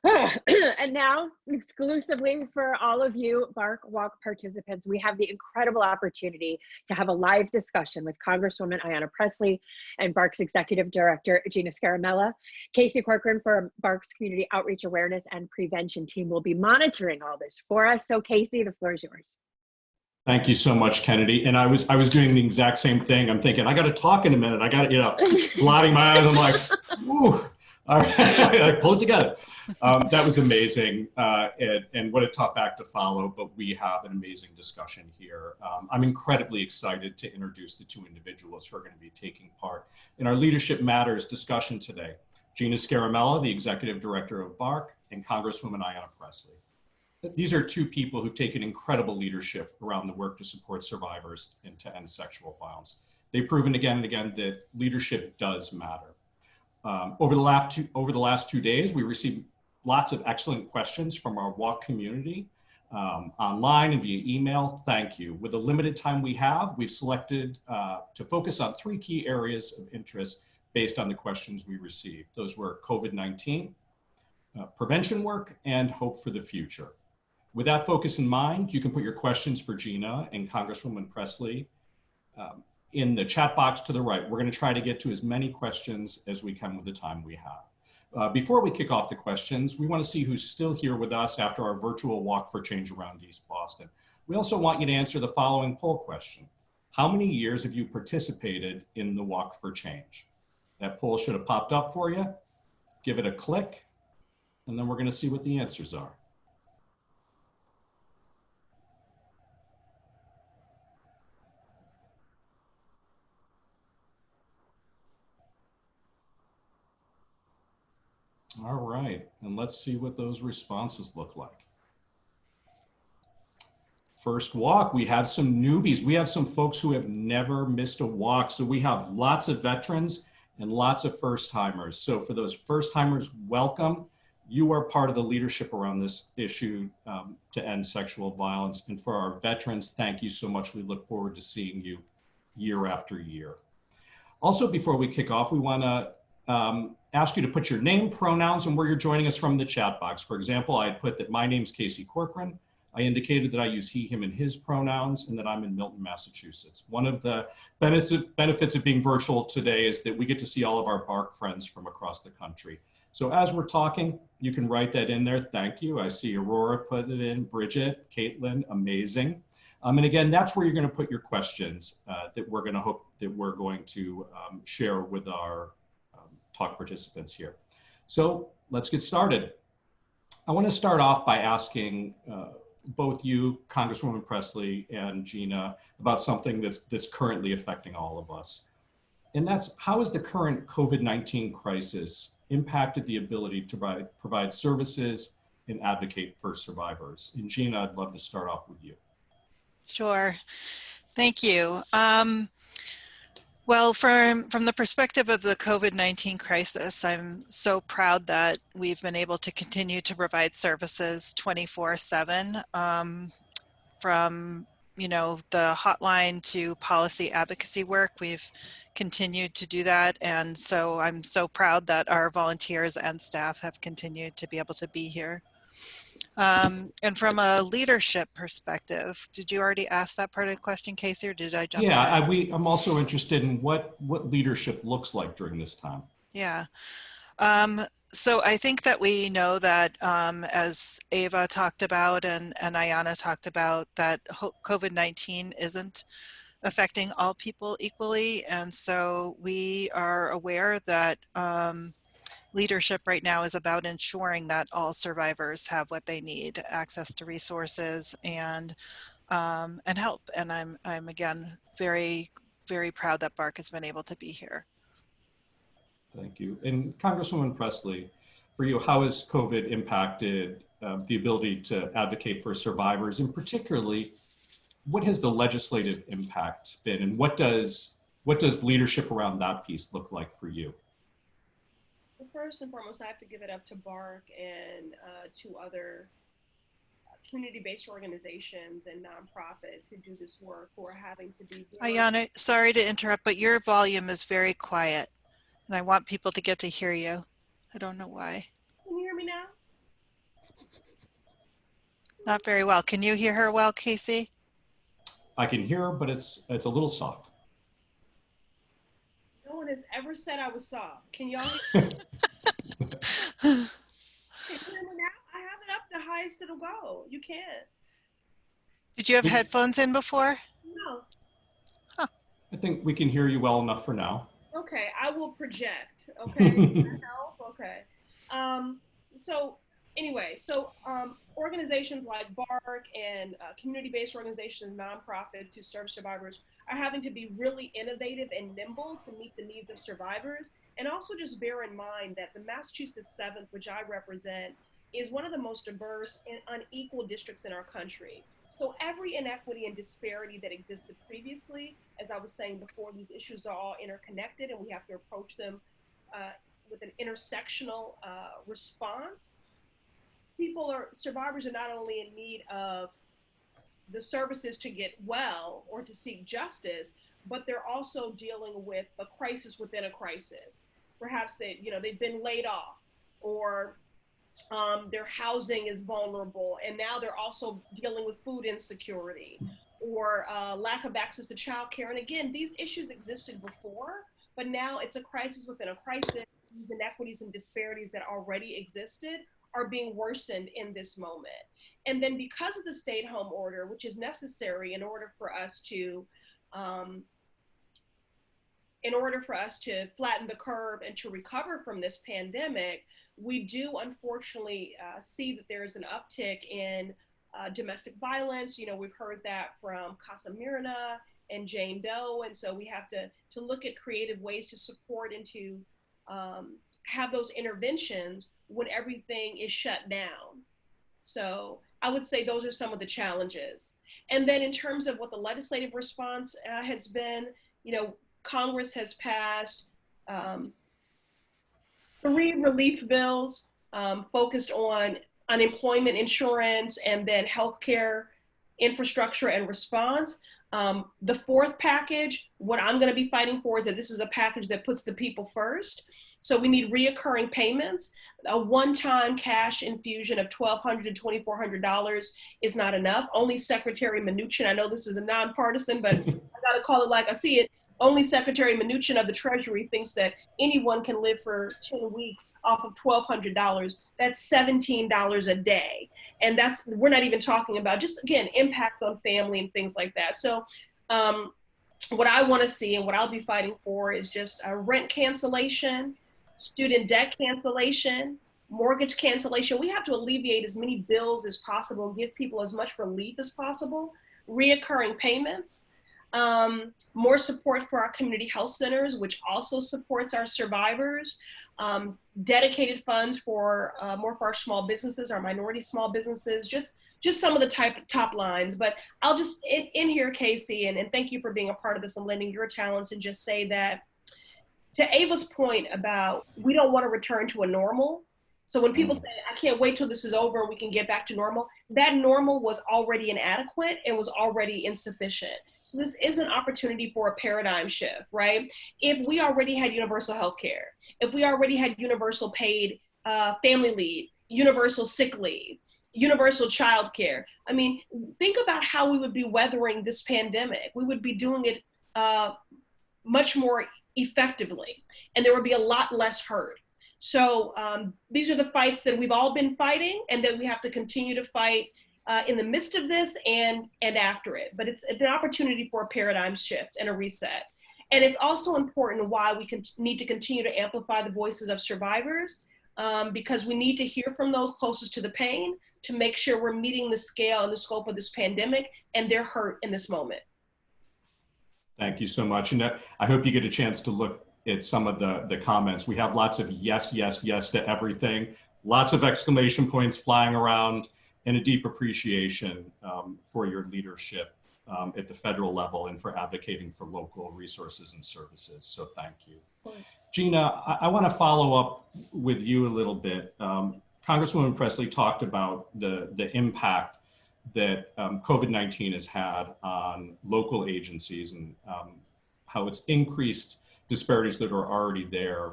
And now, exclusively for all of you BARC Walk participants, we have the incredible opportunity to have a live discussion with Congresswoman Ayanna Pressley and BARC's Executive Director, Gina Scaramella. Casey Corcoran from BARC's Community Outreach Awareness and Prevention team will be monitoring all this for us. So Casey, the floor is yours. Thank you so much, Kennedy. And I was doing the exact same thing. I'm thinking, I got to talk in a minute. I got to, blotting my eyes. I'm like, ooh. All right, I pull it together. That was amazing, and what a tough act to follow, but we have an amazing discussion here. I'm incredibly excited to introduce the two individuals who are going to be taking part in our Leadership Matters discussion today. Gina Scaramella, the Executive Director of BARC, and Congresswoman Ayanna Pressley. These are two people who've taken incredible leadership around the work to support survivors and to end sexual violence. They've proven again and again that leadership does matter. Over the last 2 days, we received lots of excellent questions from our walk community online and via email. Thank you. With the limited time we have, we've selected to focus on 3 key areas of interest based on the questions we received. Those were COVID-19, prevention work, and hope for the future. With that focus in mind, you can put your questions for Gina and Congresswoman Pressley in the chat box to the right. We're going to try to get to as many questions as we can with the time we have. Before we kick off the questions, we want to see who's still here with us after our virtual Walk for Change around East Boston. We also want you to answer the following poll question. How many years have you participated in the Walk for Change? That poll should have popped up for you. Give it a click, and then we're going to see what the answers are. All right, and let's see what those responses look like. First walk, we have some newbies. We have some folks who have never missed a walk. So we have lots of veterans and lots of first timers. So for those first timers, welcome. You are part of the leadership around this issue to end sexual violence. And for our veterans, thank you so much. We look forward to seeing you year after year. Also, before we kick off, we want to ask you to put your name, pronouns, and where you're joining us from in the chat box. For example, I had put that my name's Casey Corcoran. I indicated that I use he, him, and his pronouns, and that I'm in Milton, Massachusetts. One of the benefits of being virtual today is that we get to see all of our BARC friends from across the country. So as we're talking, you can write that in there. Thank you. I see Aurora put it in, Bridget, Caitlin, amazing. And again, that's where you're going to put your questions that we're going to hope that we're going to share with our talk participants here. So let's get started. I want to start off by asking both you, Congresswoman Pressley and Gina, about something that's currently affecting all of us. And that's, how has the current COVID-19 crisis impacted the ability to provide services and advocate for survivors? And Gina, I'd love to start off with you. Sure, thank you. Well, from the perspective of the COVID-19 crisis, I'm so proud that we've been able to continue to provide services 24/7, from the hotline to policy advocacy work. We've continued to do that, and so I'm so proud that our volunteers and staff have continued to be able to be here. And from a leadership perspective, did you already ask that part of the question, Casey, or did I jump ahead? I'm also interested in what leadership looks like during this time. Yeah. So I think that we know that as Ava talked about and Ayanna talked about, that COVID-19 isn't affecting all people equally. And so we are aware that leadership right now is about ensuring that all survivors have what they need, access to resources and help. And I'm again very, very proud that BARC has been able to be here. Thank you. And Congresswoman Pressley, for you, how has COVID impacted the ability to advocate for survivors, and particularly, what has the legislative impact been, and what does leadership around that piece look like for you? Well, first and foremost, I have to give it up to BARC and to other community-based organizations and nonprofits who do this work, who are having to be here. Ayanna, sorry to interrupt, but your volume is very quiet, and I want people to get to hear you. I don't know why. Can you hear me now? Not very well. Can you hear her well, Casey? I can hear her, but it's a little soft. No one has ever said I was soft. Can y'all hear me? Can you hear me now? I have it up the highest it'll go. You can't. Did you have headphones in before? No. I think we can hear you well enough for now. Okay, I will project. Okay, does that help? Okay. So anyway, organizations like BARCC and community-based organizations, nonprofit to serve survivors are having to be really innovative and nimble to meet the needs of survivors. And also just bear in mind that the Massachusetts 7th, which I represent, is one of the most diverse and unequal districts in our country. So every inequity and disparity that existed previously, as I was saying before, these issues are all interconnected and we have to approach them with an intersectional response. Survivors are not only in need of the services to get well or to seek justice, but they're also dealing with a crisis within a crisis. Perhaps they've been laid off, or their housing is vulnerable, and now they're also dealing with food insecurity or lack of access to childcare. And again, these issues existed before, but now it's a crisis within a crisis. These inequities and disparities that already existed are being worsened in this moment. And then because of the stay-at-home order, which is necessary in order for us to flatten the curve and to recover from this pandemic, we do unfortunately see that there's an uptick in domestic violence. We've heard that from Casa Mirna and Jane Doe. And so we have to look at creative ways to support and to have those interventions when everything is shut down. So I would say those are some of the challenges. And then in terms of what the legislative response has been, Congress has passed 3 relief bills focused on unemployment insurance and then healthcare infrastructure and response. The 4th package, what I'm going to be fighting for is that this is a package that puts the people first. So we need reoccurring payments. A one-time cash infusion of $1,200 to $2,400 is not enough. Only Secretary Mnuchin, I know this is a nonpartisan, but I got to call it like I see it. Only Secretary Mnuchin of the Treasury thinks that anyone can live for 10 weeks off of $1,200. That's $17 a day. And we're not even talking about just, again, impact on family and things like that. So what I want to see and what I'll be fighting for is just a rent cancellation, student debt cancellation, mortgage cancellation. We have to alleviate as many bills as possible, give people as much relief as possible, reoccurring payments, more support for our community health centers, which also supports our survivors, dedicated funds for more for our small businesses, our minority small businesses, just some of the top lines. But I'll just in here, Casey, and thank you for being a part of this and lending your talents, and just say that to Ava's point about we don't want to return to a normal. So when people say, I can't wait till this is over and we can get back to normal, that normal was already inadequate and was already insufficient. So this is an opportunity for a paradigm shift, right? If we already had universal health care, if we already had universal paid family leave, universal sick leave, universal child care, I mean, think about how we would be weathering this pandemic. We would be doing it much more effectively, and there would be a lot less hurt. So these are the fights that we've all been fighting and that we have to continue to fight in the midst of this and after it. But it's an opportunity for a paradigm shift and a reset. And it's also important why we need to continue to amplify the voices of survivors, because we need to hear from those closest to the pain to make sure we're meeting the scale and the scope of this pandemic and their hurt in this moment. Thank you so much. And I hope you get a chance to look at some of the comments. We have lots of yes, yes, yes to everything, lots of exclamation points flying around, and a deep appreciation for your leadership at the federal level and for advocating for local resources and services. So thank you. Gina, I want to follow up with you a little bit. Congresswoman Presley talked about the impact that COVID-19 has had on local agencies and how it's increased disparities that are already there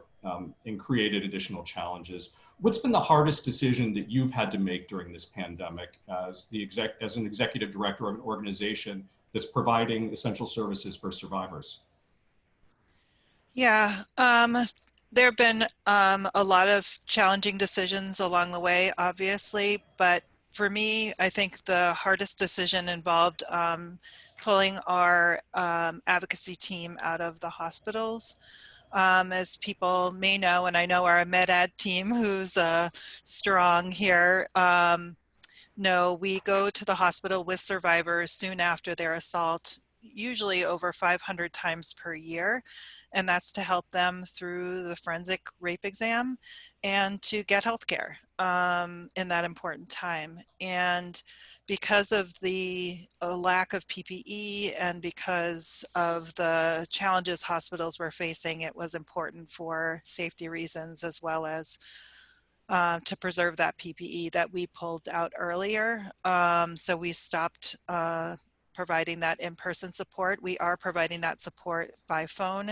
and created additional challenges. What's been the hardest decision that you've had to make during this pandemic as an executive director of an organization that's providing essential services for survivors? Yeah, there have been a lot of challenging decisions along the way, obviously, but for me, I think the hardest decision involved pulling our advocacy team out of the hospitals. As people may know, and I know our MedAd team, who's strong here, know we go to the hospital with survivors soon after their assault, usually over 500 times per year. And that's to help them through the forensic rape exam and to get health care in that important time. And because of the lack of PPE and because of the challenges hospitals were facing, it was important for safety reasons as well as to preserve that PPE that we pulled out earlier. So we stopped providing that in-person support. We are providing that support by phone,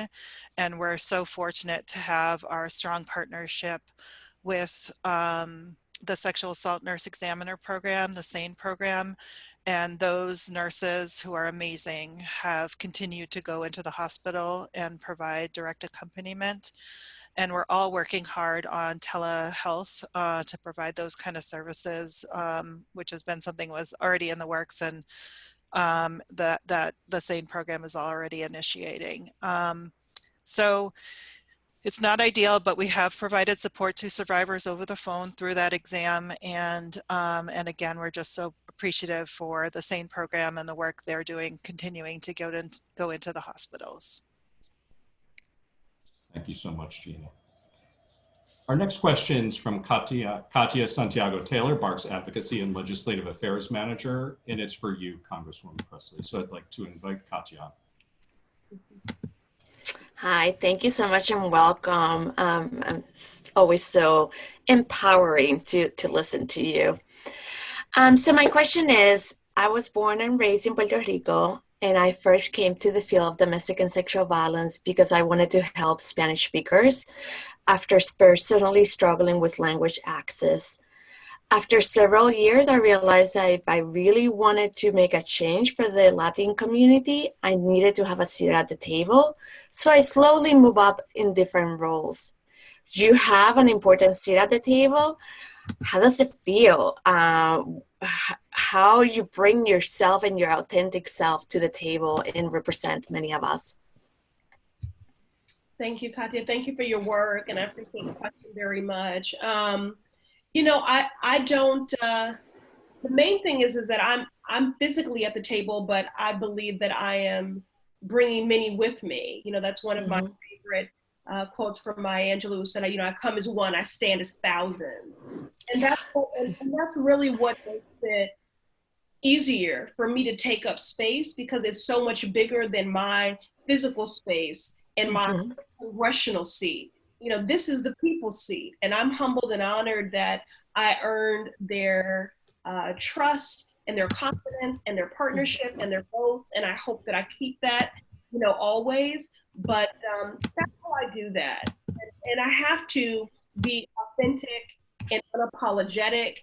and we're so fortunate to have our strong partnership with the Sexual Assault Nurse Examiner Program, the SANE program, and those nurses who are amazing have continued to go into the hospital and provide direct accompaniment. And we're all working hard on telehealth to provide those kind of services, which has been something was already in the works, and that the SANE program is already initiating. So it's not ideal, but we have provided support to survivors over the phone through that exam. And again, we're just so appreciative for the SANE program and the work they're doing, continuing to go into the hospitals. Thank you so much, Gina. Our next question is from Katia Santiago-Taylor, BARCC's Advocacy and Legislative Affairs Manager, and it's for you, Congresswoman Presley. So I'd like to invite Katia. Hi, thank you so much and welcome. It's always so empowering to listen to you. So my question is, I was born and raised in Puerto Rico, and I first came to the field of domestic and sexual violence because I wanted to help Spanish speakers after personally struggling with language access. After several years, I realized that if I really wanted to make a change for the Latin community, I needed to have a seat at the table. So I slowly moved up in different roles. You have an important seat at the table. How does it feel? How you bring yourself and your authentic self to the table and represent many of us? Thank you, Katia. Thank you for your work, and I appreciate the question very much. You know, I don't. The main thing is that I'm physically at the table, but I believe that I am bringing many with me. You know, that's one of my favorite quotes from Maya Angelou, who said, you know, I come as one, I stand as thousands. And that's really what makes it easier for me to take up space, because it's so much bigger than my physical space and my congressional seat. You know, this is the people's seat, and I'm humbled and honored that I earned their trust and their confidence and their partnership and their votes, and I hope that I keep that, you know, always. But that's how I do that, and I have to be authentic and unapologetic,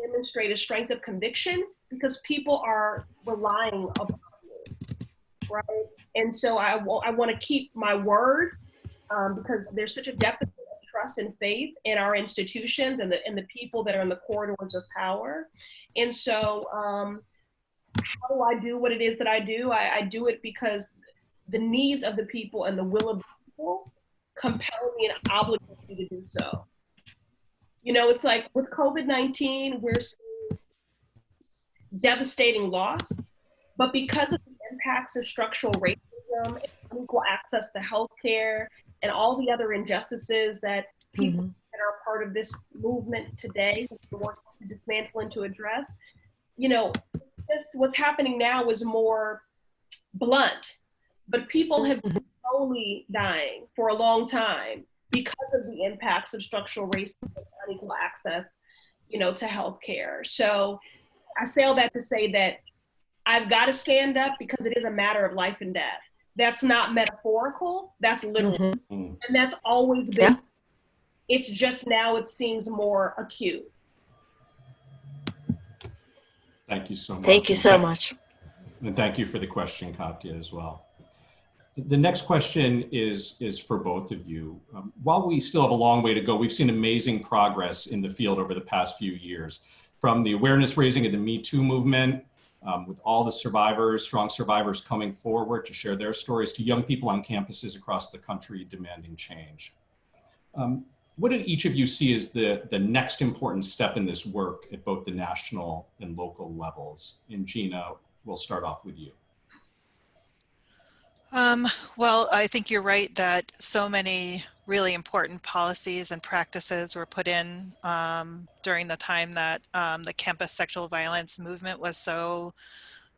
demonstrate a strength of conviction, because people are relying upon me, right? And so I want to keep my word, because there's such a deficit of trust and faith in our institutions and the people that are in the corridors of power. And so how do I do what it is that I do? I do it because the needs of the people and the will of the people compel me and obligate me to do so. You know, it's like with COVID-19, we're seeing devastating loss, but because of the impacts of structural racism and unequal access to healthcare and all the other injustices that people that are part of this movement today we're working to dismantle and to address, you know, what's happening now is more blunt, but people have been slowly dying for a long time because of the impacts of structural racism and unequal access, you know, to healthcare. So I say all that to say that I've got to stand up because it is a matter of life and death. That's not metaphorical, that's literal. And that's always been It's just now it seems more acute. Thank you so much. Thank you so much. And thank you for the question, Katya, as well. The next question is for both of you. While we still have a long way to go, we've seen amazing progress in the field over the past few years, from the awareness raising of the Me Too movement, with all the survivors, strong survivors coming forward to share their stories, to young people on campuses across the country demanding change. What do each of you see as the next important step in this work at both the national and local levels? And Gina, we'll start off with you. Well, I think you're right that so many really important policies and practices were put in during the time that the campus sexual violence movement was so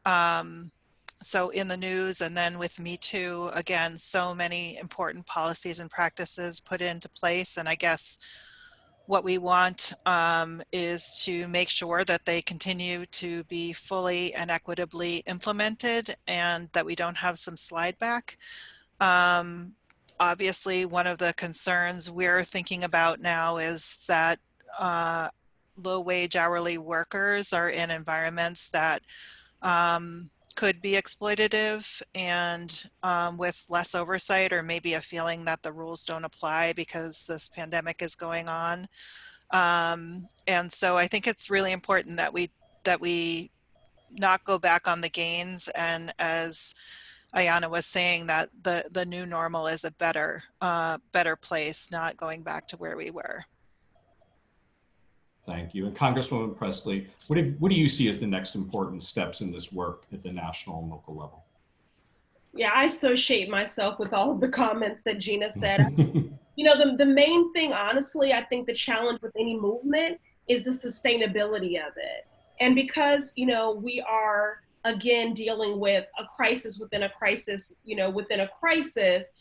in the news, and then with Me Too, again, so many important policies and practices put into place. And I guess what we want is to make sure that they continue to be fully and equitably implemented, and that we don't have some slide back. Obviously, one of the concerns we're thinking about now is that low-wage hourly workers are in environments that could be exploitative and with less oversight, or maybe a feeling that the rules don't apply because this pandemic is going on. And so I think it's really important that we not go back on the gains, and as Ayana was saying, that the new normal is a better place, not going back to where we were. Thank you. And Congresswoman Presley, what do you see as the next important steps in this work at the national and local level? Yeah, I associate myself with all of the comments that Gina said. You know, the main thing, honestly, I think the challenge with any movement is the sustainability of it. And because, you know, we are, again, dealing with a crisis within a crisis, you know, within a crisis,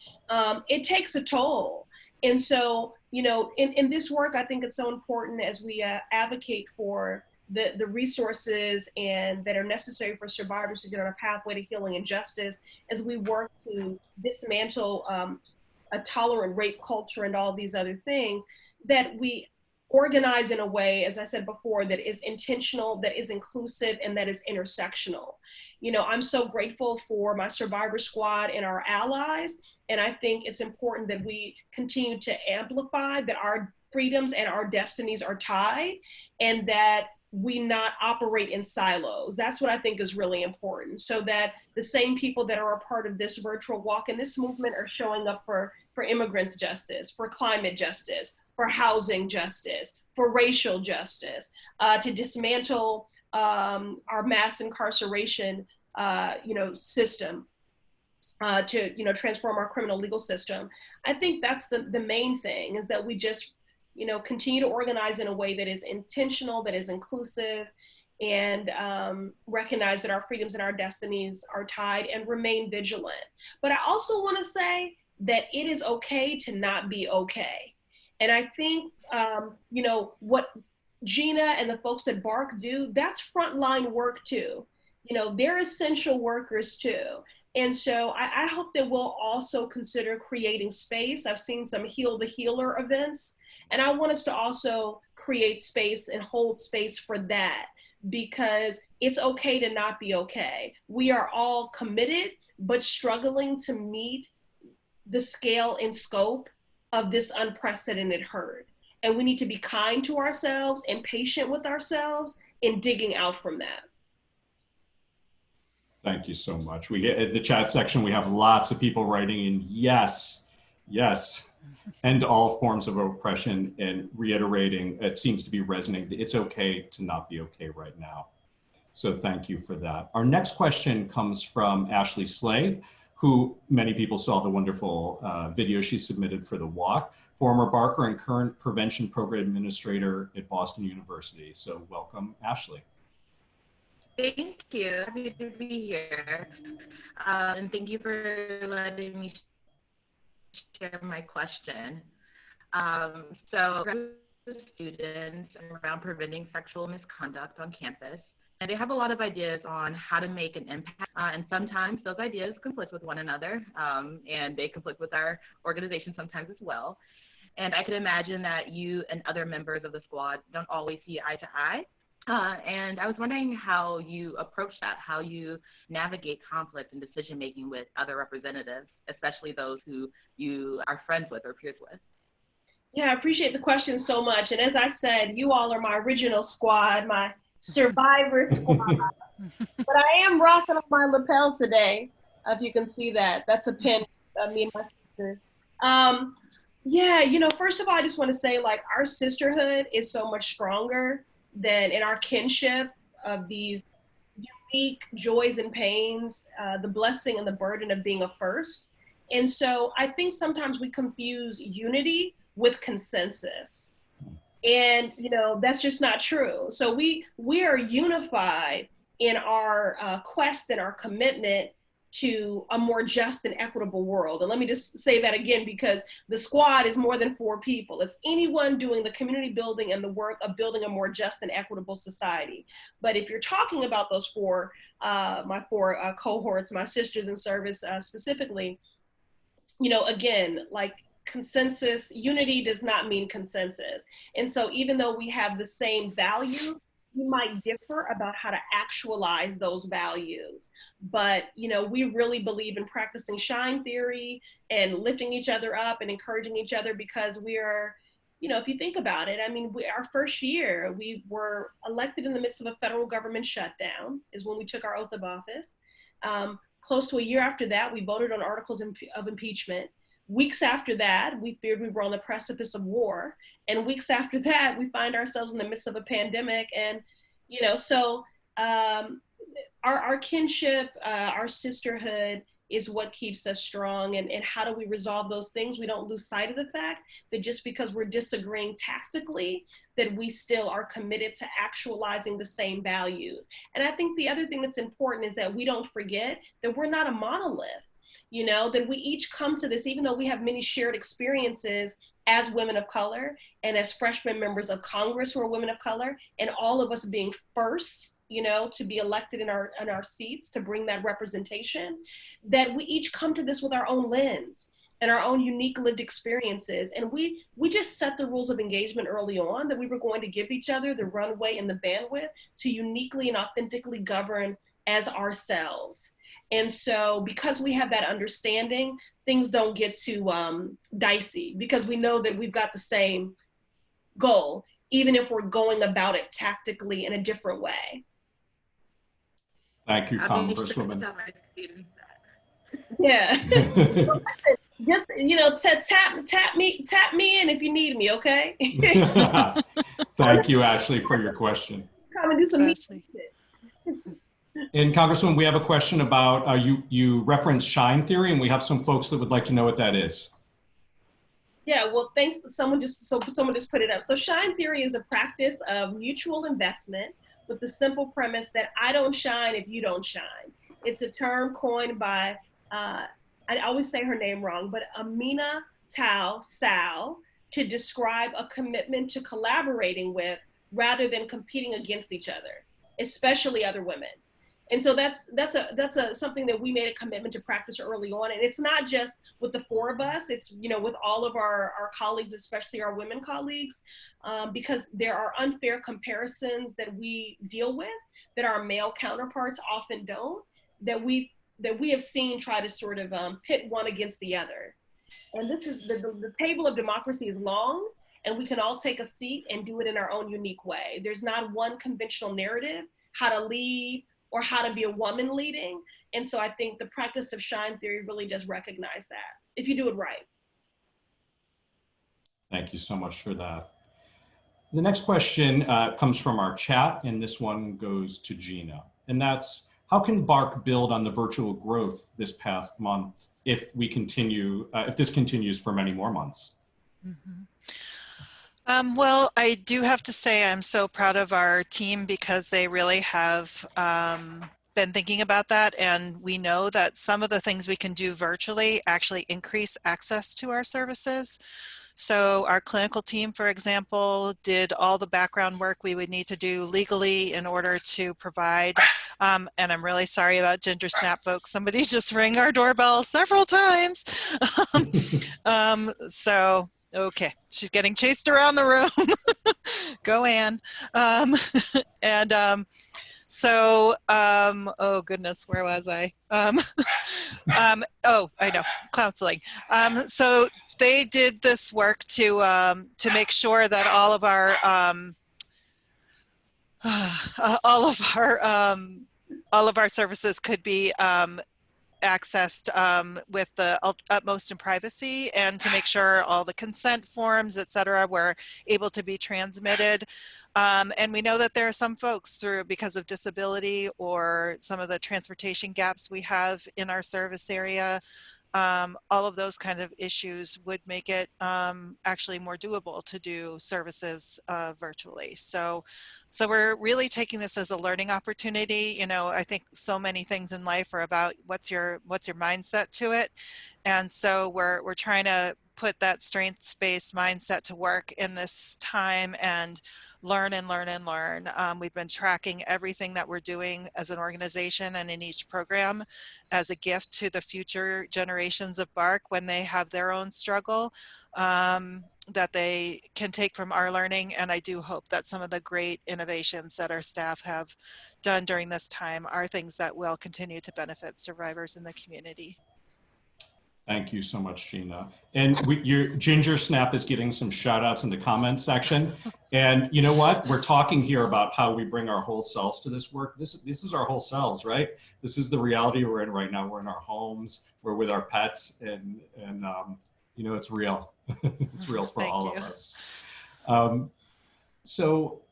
it takes a toll. And so, you know, in this work, I think it's so important as we advocate for the resources and that are necessary for survivors to get on a pathway to healing and justice, as we work to dismantle a tolerant rape culture and all these other things, that we organize in a way, as I said before, that is intentional, that is inclusive, and that is intersectional. You know, I'm so grateful for my Survivor Squad and our allies, and I think it's important that we continue to amplify that our freedoms and our destinies are tied, and that we not operate in silos. That's what I think is really important, so that the same people that are a part of this virtual walk and this movement are showing up for immigrants justice, for climate justice, for housing justice, for racial justice, to dismantle our mass incarceration system, to transform our criminal legal system. I think that's the main thing, is that we just continue to organize in a way that is intentional, that is inclusive, and recognize that our freedoms and our destinies are tied, and remain vigilant. But I also want to say that it is okay to not be okay. And I think, what Gina and the folks at BARCC do, that's frontline work too. They're essential workers too. And so I hope that we'll also consider creating space. I've seen some Heal the Healer events, and I want us to also create space and hold space for that, because it's okay to not be okay. We are all committed, but struggling to meet the scale and scope of this unprecedented hurt. And we need to be kind to ourselves and patient with ourselves in digging out from that. Thank you so much. We get at the chat section, we have lots of people writing in yes, yes, end all forms of oppression, and reiterating, it seems to be resonating, it's okay to not be okay right now. So thank you for that. Our next question comes from Ashley Slay, who many people saw the wonderful video she submitted for the walk, former BARCC and current prevention program administrator at Boston University. So welcome, Ashley. Thank you. Happy to be here. And thank you for letting me share my question. So students around preventing sexual misconduct on campus, and they have a lot of ideas on how to make an impact. And sometimes those ideas conflict with one another, and they conflict with our organization sometimes as well. And I can imagine that you and other members of the squad don't always see eye to eye. And I was wondering how you approach that, how you navigate conflict and decision-making with other representatives, especially those who you are friends with or peers with. Yeah, I appreciate the question so much. And as I said, you all are my original squad, my survivor squad. But I am rocking on my lapel today, if you can see that. That's a pin of me and my sisters. Yeah, you know, first of all, I just want to say, like, our sisterhood is so much stronger than in our kinship of these unique joys and pains, the blessing and the burden of being a first. And so I think sometimes we confuse unity with consensus. And, you know, that's just not true. So we are unified in our quest and our commitment to a more just and equitable world. And let me just say that again, because the squad is more than 4 people. It's anyone doing the community building and the work of building a more just and equitable society. But if you're talking about those my 4 cohorts, my sisters in service specifically, you know, again, like, consensus, unity does not mean consensus. And so even though we have the same value, we might differ about how to actualize those values. But, you know, we really believe in practicing shine theory and lifting each other up and encouraging each other, because we are, you know, if you think about it, I mean, our first year, we were elected in the midst of a federal government shutdown is when we took our oath of office. Close to a year after that, we voted on articles of impeachment. Weeks after that, we feared we were on the precipice of war. And weeks after that, we find ourselves in the midst of a pandemic. And, you know, so our kinship, our sisterhood is what keeps us strong. And how do we resolve those things? We don't lose sight of the fact that just because we're disagreeing tactically, that we still are committed to actualizing the same values. And I think the other thing that's important is that we don't forget that we're not a monolith. You know, that we each come to this, even though we have many shared experiences as women of color and as freshman members of Congress who are women of color, and all of us being first, you know, to be elected in our seats to bring that representation, that we each come to this with our own lens and our own unique lived experiences. And we just set the rules of engagement early on, that we were going to give each other the runway and the bandwidth to uniquely and authentically govern as ourselves. And so because we have that understanding, things don't get too dicey, because we know that we've got the same goal, even if we're going about it tactically in a different way. Thank you, Congresswoman. Yeah. Just, you know, tap me in if you need me, okay? Thank you, Ashley, for your question. Come and do some And Congresswoman, we have a question about, you referenced shine theory, and we have some folks that would like to know what that is. Yeah, well, thanks. Someone just put it up. So shine theory is a practice of mutual investment with the simple premise that I don't shine if you don't shine. It's a term coined by, I always say her name wrong, but Amina Tao Sal, to describe a commitment to collaborating with rather than competing against each other, especially other women. And so that's something that we made a commitment to practice early on. And it's not just with the 4 of us, it's, you know, with all of our colleagues, especially our women colleagues, because there are unfair comparisons that we deal with that our male counterparts often don't, that we have seen try to sort of pit one against the other. And this is the table of democracy is long, and we can all take a seat and do it in our own unique way. There's not one conventional narrative how to lead or how to be a woman leading. And so I think the practice of shine theory really does recognize that, if you do it right. Thank you so much for that. The next question comes from our chat, and this one goes to Gina. And that's, how can BARCC build on the virtual growth this past month if this continues for many more months? Mm-hmm. Well, I do have to say I'm so proud of our team, because they really have been thinking about that. And we know that some of the things we can do virtually actually increase access to our services. So our clinical team, for example, did all the background work we would need to do legally in order to provide, and I'm really sorry about Ginger Snap, folks. Somebody just rang our doorbell several times. So Okay, she's getting chased around the room. Go, Ann. Oh goodness, where was I? Oh, I know, counseling. So they did this work to make sure that all of our services could be accessed with the utmost in privacy, and to make sure all the consent forms, et cetera, were able to be transmitted. And we know that there are some folks, because of disability or some of the transportation gaps we have in our service area, all of those kind of issues would make it actually more doable to do services virtually. So we're really taking this as a learning opportunity. You know, I think so many things in life are about what's your mindset to it. And so we're trying to put that strengths-based mindset to work in this time and learn and learn and learn. We've been tracking everything that we're doing as an organization and in each program as a gift to the future generations of BARCC when they have their own struggle, that they can take from our learning. And I do hope that some of the great innovations that our staff have done during this time are things that will continue to benefit survivors in the community. Thank you so much, Gina. And your Ginger Snap is getting some shout outs in the comments section. And you know what? We're talking here about how we bring our whole selves to this work. This is our whole selves, right? This is the reality we're in right now. We're in our homes, we're with our pets, and you know, it's real. It's real for all of us. So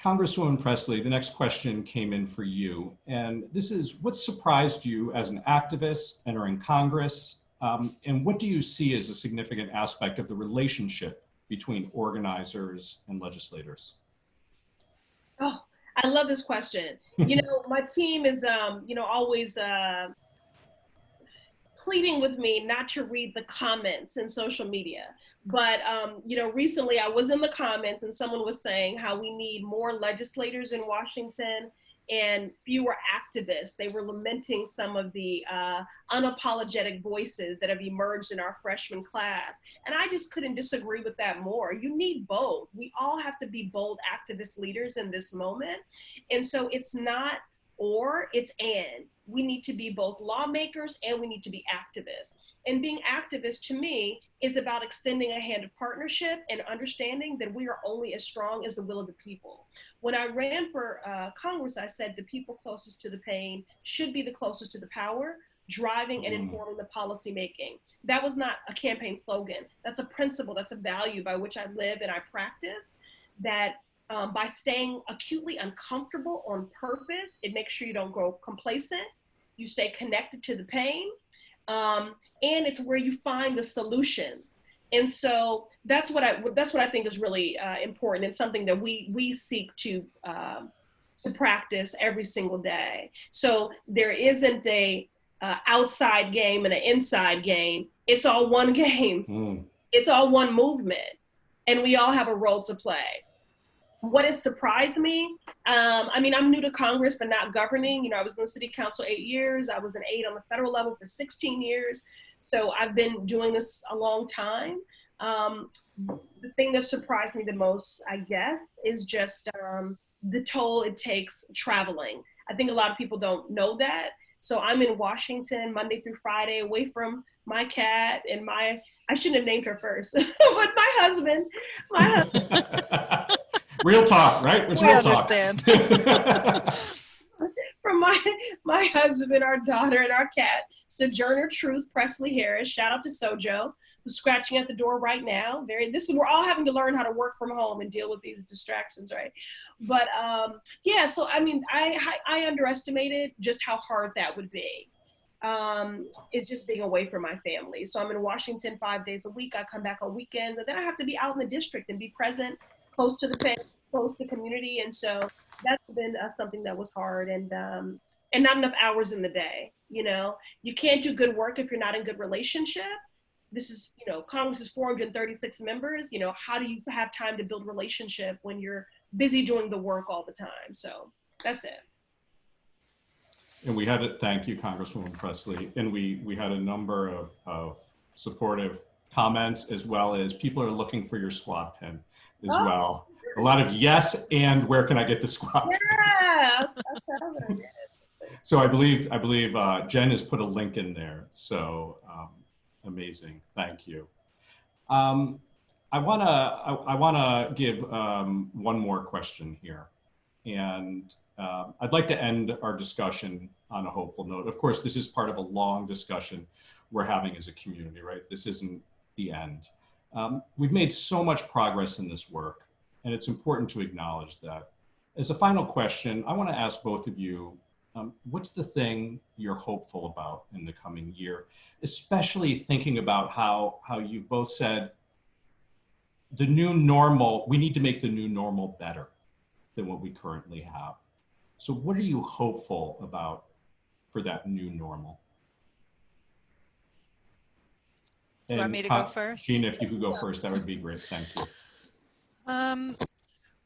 Congresswoman Presley, the next question came in for you. And this is, what surprised you as an activist entering Congress? And what do you see as a significant aspect of the relationship between organizers and legislators? Oh, I love this question. You know, my team is, you know, always pleading with me not to read the comments in social media. But, you know, recently I was in the comments and someone was saying how we need more legislators in Washington and fewer activists. They were lamenting some of the unapologetic voices that have emerged in our freshman class. And I just couldn't disagree with that more. You need both. We all have to be bold activist leaders in this moment. And so it's not or, it's and. We need to be both lawmakers and we need to be activists. And being activists, to me, is about extending a hand of partnership and understanding that we are only as strong as the will of the people. When I ran for Congress, I said the people closest to the pain should be the closest to the power, driving and informing the policy making. That was not a campaign slogan. That's a principle, that's a value by which I live and I practice, that by staying acutely uncomfortable on purpose, it makes sure you don't grow complacent, you stay connected to the pain, and it's where you find the solutions. And so that's what I think is really important, and something that we seek to practice every single day. So there isn't a outside game and an inside game. It's all one game. It's all one movement, and we all have a role to play. What has surprised me, I mean, I'm new to Congress, but not governing. You know, I was in the city council 8 years. I was an aide on the federal level for 16 years. So I've been doing this a long time. The thing that surprised me the most, I guess, is just the toll it takes traveling. I think a lot of people don't know that. So I'm in Washington Monday through Friday, away from my cat and I shouldn't have named her first, but my husband. Real talk, right? It's real talk. From my husband, our daughter, and our cat, Sojourner Truth Presley Harris. Shout out to Sojo, who's scratching at the door right now. We're all having to learn how to work from home and deal with these distractions, right? But yeah, so I mean, I underestimated just how hard that would be. Is just being away from my family. So I'm in Washington 5 days a week. I come back on weekends, and then I have to be out in the district and be present, close to the family, close to community. And so that's been something that was hard, and not enough hours in the day. You know, you can't do good work if you're not in good relationship. This is, you know, Congress is 436 members. You know, how do you have time to build relationship when you're busy doing the work all the time? So that's it. And thank you, Congresswoman Presley. And we had a number of supportive comments, as well as people are looking for your squad pin as Oh. well. A lot of yes, and where can I get the squad pin? Yeah, I'll tell them. So I believe Jen has put a link in there. So amazing, thank you. I wanna give one more question here, and I'd like to end our discussion on a hopeful note. Of course, this is part of a long discussion we're having as a community, right? This isn't the end. We've made so much progress in this work, and it's important to acknowledge that. As a final question, I want to ask both of you, what's the thing you're hopeful about in the coming year, especially thinking about how you've both said the new normal, we need to make the new normal better than what we currently have. So what are you hopeful about for that new normal? You want me to go first? Gina, if you could go first, that would be great. Thank you.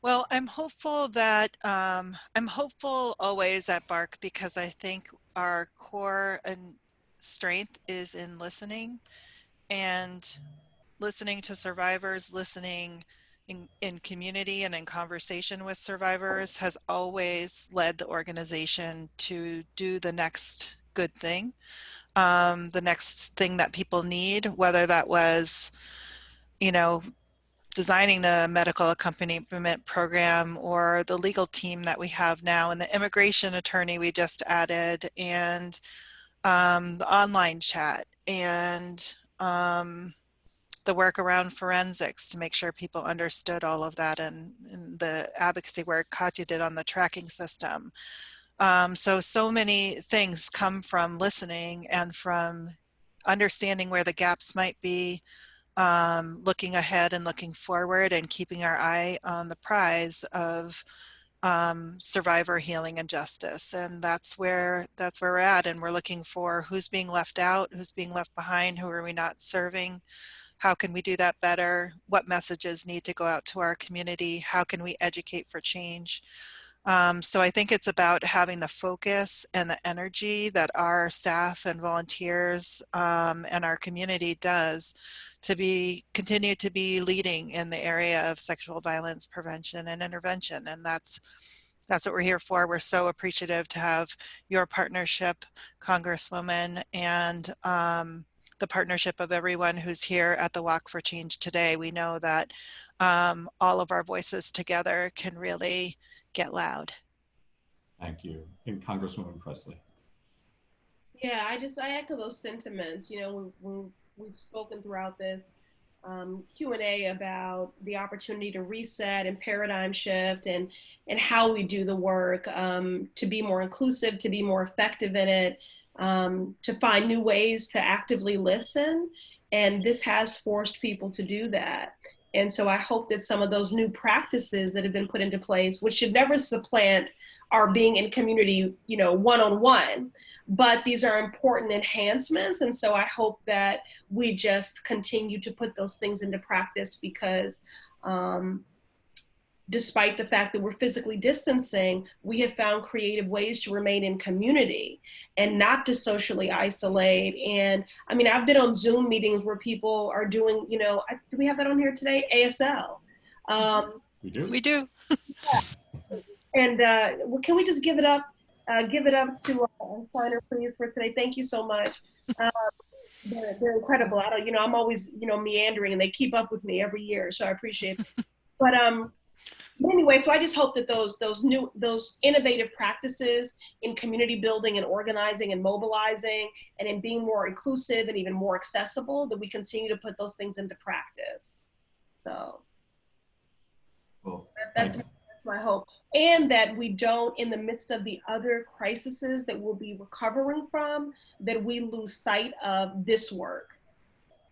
Well, I'm hopeful that, I'm hopeful always at BARCC because I think our core and strength is in listening, and listening to survivors, listening in community and in conversation with survivors has always led the organization to do the next good thing, the next thing that people need, whether that was, you know, designing the medical accompaniment program or the legal team that we have now and the immigration attorney we just added and the online chat and the work around forensics to make sure people understood all of that and the advocacy work Katya did on the tracking system. So many things come from listening and from understanding where the gaps might be, looking ahead and looking forward and keeping our eye on the prize of survivor healing and justice. And that's where we're at. And we're looking for who's being left out, who's being left behind, who are we not serving? How can we do that better? What messages need to go out to our community? How can we educate for change? So I think it's about having the focus and the energy that our staff and volunteers and our community does to continue to be leading in the area of sexual violence prevention and intervention. And that's what we're here for. We're so appreciative to have your partnership, Congresswoman, and the partnership of everyone who's here at the Walk for Change today. We know that all of our voices together can really get loud. Thank you. And Congresswoman Presley. Yeah, I echo those sentiments. You know, we've spoken throughout this Q&A about the opportunity to reset and paradigm shift and how we do the work to be more inclusive, to be more effective in it, to find new ways to actively listen. And this has forced people to do that. And so I hope that some of those new practices that have been put into place, which should never supplant our being in community, you know, one-on-one, but these are important enhancements. And so I hope that we just continue to put those things into practice because despite the fact that we're physically distancing, we have found creative ways to remain in community and not to socially isolate. And I mean, I've been on Zoom meetings where people are doing, you know, do we have that on here today? ASL. We do. We do. And well, can we just give it up to Signer, please, for today? Thank you so much. They're incredible. I don't, you know, I'm always, you know, meandering and they keep up with me every year. So I appreciate it. But anyway, so I just hope that those innovative practices in community building and organizing and mobilizing and in being more inclusive and even more accessible, that we continue to put those things into practice. So well, that's my hope. And that we don't, in the midst of the other crises that we'll be recovering from, that we lose sight of this work.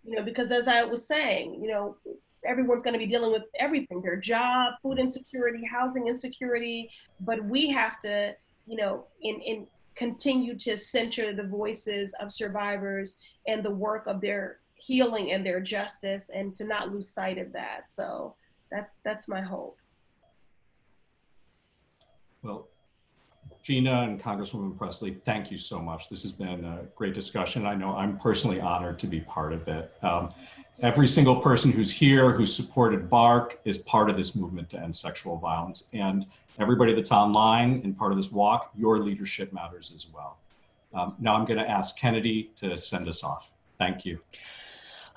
You know, because as I was saying, you know, everyone's going to be dealing with everything, their job, food insecurity, housing insecurity, but we have to, you know, continue to center the voices of survivors and the work of their healing and their justice, and to not lose sight of that. So that's my hope. Well, Gina and Congresswoman Presley, thank you so much. This has been a great discussion. I know I'm personally honored to be part of it. Every single person who's here, who supported BARCC, is part of this movement to end sexual violence. And everybody that's online and part of this walk, your leadership matters as well. Now I'm going to ask Kennedy to send us off. Thank you.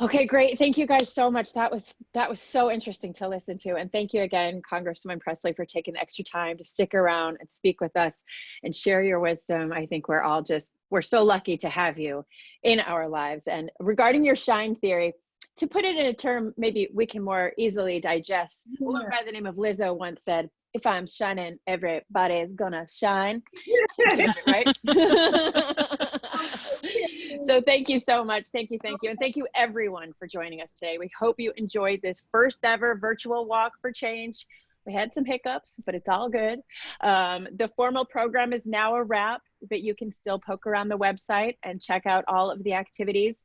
Okay, great. Thank you guys so much. That was so interesting to listen to. And thank you again, Congresswoman Presley, for taking the extra time to stick around and speak with us and share your wisdom. I think we're so lucky to have you in our lives. And regarding your shine theory, to put it in a term maybe we can more easily digest, a woman by the name of Lizzo once said, if I'm shining, everybody's gonna shine. Right? So thank you so much. Thank you. And thank you everyone for joining us today. We hope you enjoyed this first ever virtual walk for change. We had some hiccups, but it's all good. The formal program is now a wrap, but you can still poke around the website and check out all of the activities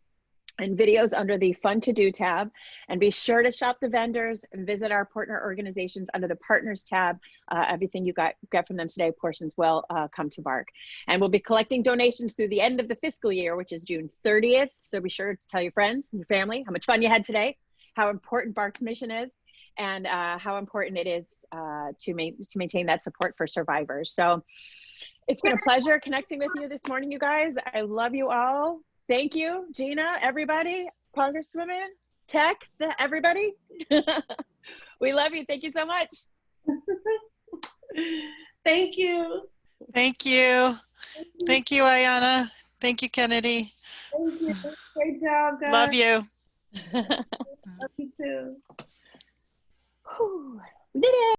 and videos under the Fun to Do tab, and be sure to shop the vendors and visit our partner organizations under the Partners tab. Everything you get from them today, portions will come to BARCC. And we'll be collecting donations through the end of the fiscal year, which is June 30th. So be sure to tell your friends and your family how much fun you had today, how important BARCC's mission is, and how important it is to maintain that support for survivors. So it's been a pleasure connecting with you this morning, you guys. I love you all. Thank you, Gina, everybody, Congresswoman, Tex, everybody. We love you. Thank you so much. Thank you. Thank you. Thank you, Ayana. Thank you, Kennedy. Thank you. Great job, guys. Love you. Love you too. Whew. We did it.